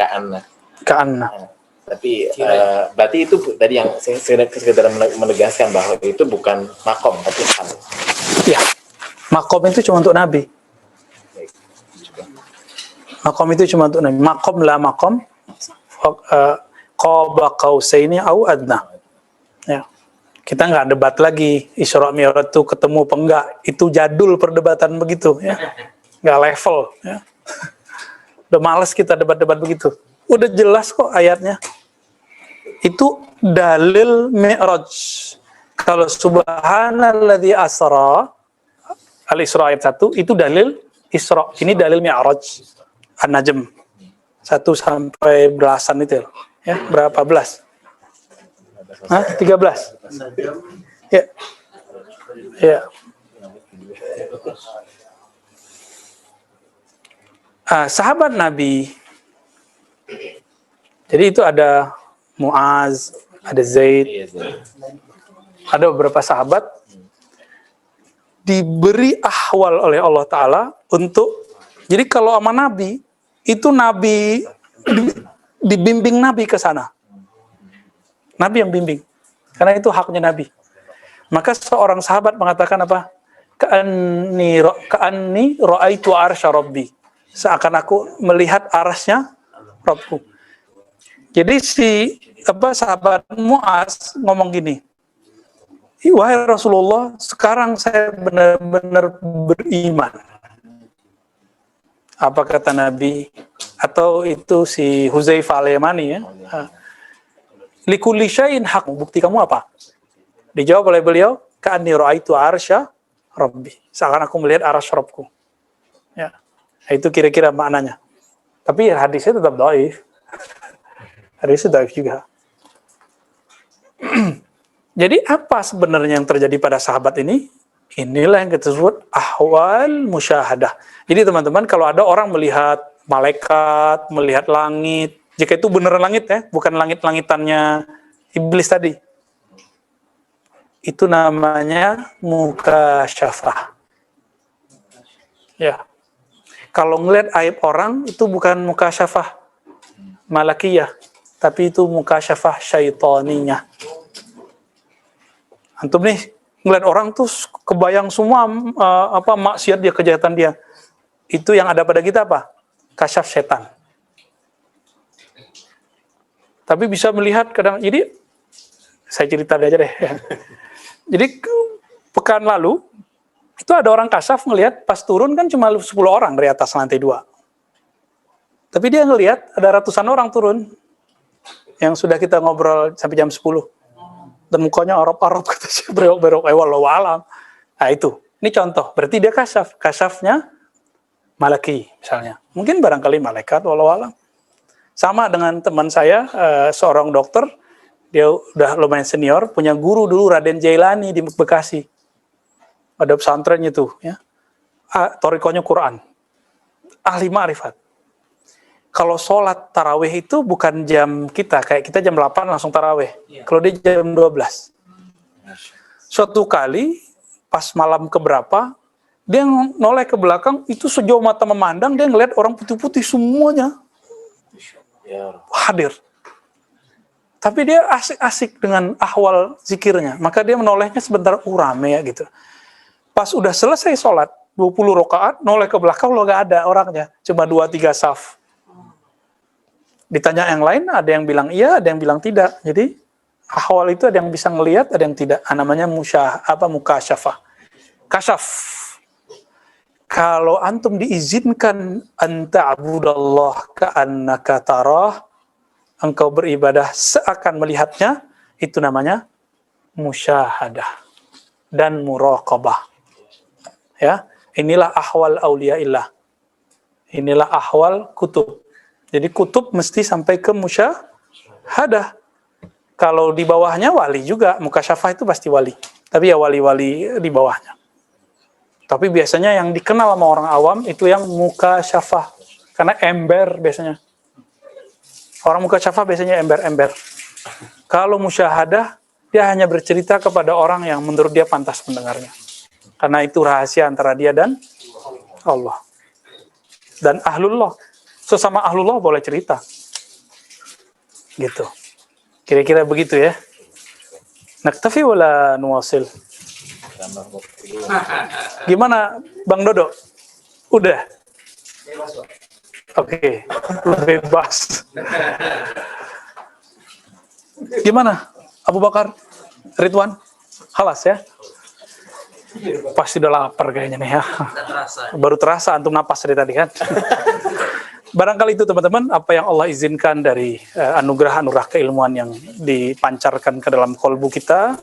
ka'anna. Tapi berarti itu tadi yang saya sekedar menegaskan bahwa itu bukan makom tapi hal. Ya, makom itu cuma untuk Nabi. Makom itu cuma untuk Nabi. Makom la makom Qaba Qausaini au Adna. Ya. Kita nggak debat lagi Isra Mi'raj itu ketemu apa enggak. Itu jadul perdebatan begitu ya. Nggak level ya. Udah males kita debat-debat begitu. Udah jelas kok ayatnya. Itu dalil Mi'raj. Kalau subhanalladzi asra Al-Isra ayat 1 itu dalil Isra. Ini dalil Mi'raj. An-Najm 1 sampai belasan itu ya. Berapa belas? 13. Ya. Ya. Sahabat Nabi. Jadi itu ada Muaz, ada Zaid, ada beberapa sahabat diberi ahwal oleh Allah Ta'ala untuk, jadi kalau sama Nabi, itu Nabi dibimbing Nabi ke sana. Nabi yang bimbing. Karena itu haknya Nabi. Maka seorang sahabat mengatakan apa? Ka'anni ra'aitu arsya Rabbi. Seakan aku melihat arasnya Rabbku. Jadi sahabat Muaz ngomong gini, wahai Rasulullah, sekarang saya benar-benar beriman. Apa kata Nabi? Atau itu si Huzaifah al-Yamani ya. Likulli syai'in haq. Bukti kamu apa? Dijawab oleh beliau, ka'anni ra'aitu arsya Rabbi. Seakan aku melihat arsy Rabbku. Ya. Itu kira-kira maknanya. Tapi hadisnya tetap dhaif. Hadisnya dhaif juga. Jadi apa sebenarnya yang terjadi pada sahabat ini? Inilah yang kita sebut ahwal musyahadah. Jadi teman-teman, kalau ada orang melihat malaikat, melihat langit, jika itu beneran langit ya, bukan langit-langitannya iblis tadi. Itu namanya mukasyafah. Ya. Kalau ngelihat aib orang itu bukan mukasyafah malakiyah, tapi itu mukasyafah syaitaniyah. Antum nih ngelihat orang tuh kebayang semua maksiat dia, kejahatan dia. Itu yang ada pada kita apa? Kasyaf setan. Tapi bisa melihat kadang, jadi saya cerita aja deh. Ya. Jadi pekan lalu itu ada orang kasyaf ngelihat pas turun kan cuma 10 orang dari atas lantai 2. Tapi dia ngelihat ada ratusan orang turun yang sudah kita ngobrol sampai jam 10. Dan mukanya Arab-Arab kata saya, berok-berok wallahu alam. Nah itu, ini contoh. Berarti dia kasyaf. Kasyafnya malaki misalnya. Mungkin barangkali malaikat wallahu alam. Sama dengan teman saya, seorang dokter, dia udah lumayan senior, punya guru dulu Raden Jailani di Bekasi. Ada pesantrennya tuh, ya. Torikonya Quran. Ahli ma'rifat. Kalau sholat tarawih itu bukan jam kita, kayak kita jam 8 langsung tarawih. Kalau dia jam 12. Suatu kali, pas malam keberapa, dia noleh ke belakang, itu sejauh mata memandang, dia ngeliat orang putih-putih semuanya hadir. Tapi dia asik-asik dengan ahwal zikirnya. Maka dia menolehnya sebentar, rame ya gitu. Pas udah selesai sholat, 20 rakaat, noleh ke belakang, lo gak ada orangnya. Cuma 2-3 saf. Ditanya yang lain, ada yang bilang iya, ada yang bilang tidak. Jadi, ahwal itu ada yang bisa ngelihat, ada yang tidak. Namanya mukasyafah. Kasyaf. Kalau antum diizinkan anta'budallah ka'annaka tarah, engkau beribadah seakan melihatnya, itu namanya musyahadah dan muraqabah. Ya, inilah ahwal auliyaillah. Inilah ahwal kutub. Jadi kutub mesti sampai ke musyahadah. Kalau di bawahnya wali juga, mukasyafah itu pasti wali. Tapi ya wali-wali di bawahnya. Tapi biasanya yang dikenal sama orang awam itu yang mukasyafah. Karena ember biasanya. Orang mukasyafah biasanya ember-ember. Kalau musyahadah, dia hanya bercerita kepada orang yang menurut dia pantas mendengarnya. Karena itu rahasia antara dia dan Allah. Dan ahlullah. Sesama ahlullah boleh cerita. Gitu. Kira-kira begitu ya. Naktafi wala nuwasil? Gimana Bang Dodo? Udah? Oke, bebas. Gimana Abu Bakar? Ridwan? Halas ya? Pasti udah lapar kayaknya nih ya. Baru terasa antum napas dari tadi kan. Barangkali itu teman-teman apa yang Allah izinkan dari anugerah keilmuan yang dipancarkan ke dalam kolbu kita,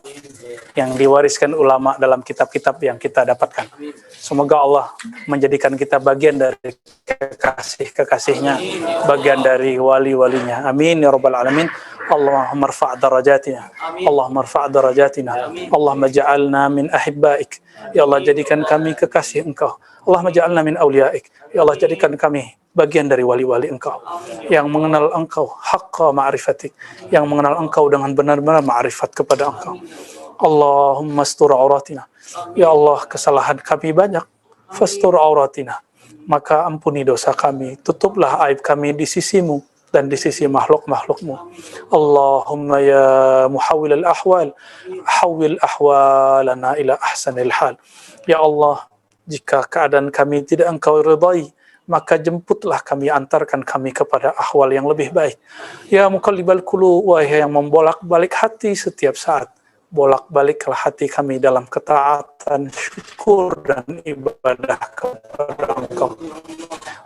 yang diwariskan ulama dalam kitab-kitab yang kita dapatkan. Semoga Allah menjadikan kita bagian dari kekasih-kekasihnya, bagian dari wali-walinya. Amin ya rabbal alamin. Allahumma rfa' darajatina. Allahumma rfa' darajatina. Allahumma ja'alna min ahibbaik. Ya Allah, jadikan kami kekasih Engkau. Allahumma ja'alna min awliyaik. Ya Allah, jadikan kami bagian dari wali-wali Engkau yang mengenal Engkau haqqa ma'rifatik, yang mengenal Engkau dengan benar-benar ma'rifat kepada Engkau. Allahumma astur auratina. Ya Allah, kesalahan kami banyak. Fastur auratina. Maka ampuni dosa kami, tutuplah aib kami di sisimu dan di sisi makhluk-makhlukmu. Allahumma ya muhawwil al-ahwal, hawwil ahwalana ila ahsanil hal. Ya Allah, jika keadaan kami tidak Engkau ridai, maka jemputlah kami, antarkan kami kepada ahwal yang lebih baik. Ya muqallibal qulub, wahai yang membolak-balik hati setiap saat, bolak-baliklah hati kami dalam ketaatan, syukur dan ibadah kepada Engkau.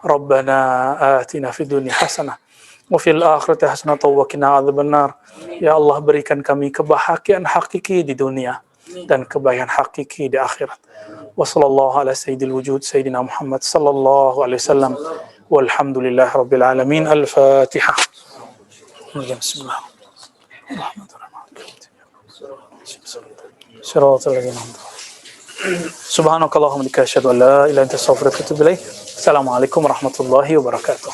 Rabbana atina fid dunya hasanah wa fil akhirati hasanah wa qina adzabannar. Ya Allah, berikan kami kebahagiaan hakiki di dunia dan kebahagiaan hakiki di akhirat. Wa sallallahu ala sayyidil wujud sayyidina Muhammad sallallahu alaihi wasallam walhamdulillahi rabbil alamin. Al-Fatihah. Bismillah. Shiratal ladzina an'amta alaihim. Subhanakallahumma wa bihamdika asyhadu an la ilaha illa anta astaghfiruka wa atubu ilaik. Assalamualaikum warahmatullahi wabarakatuh.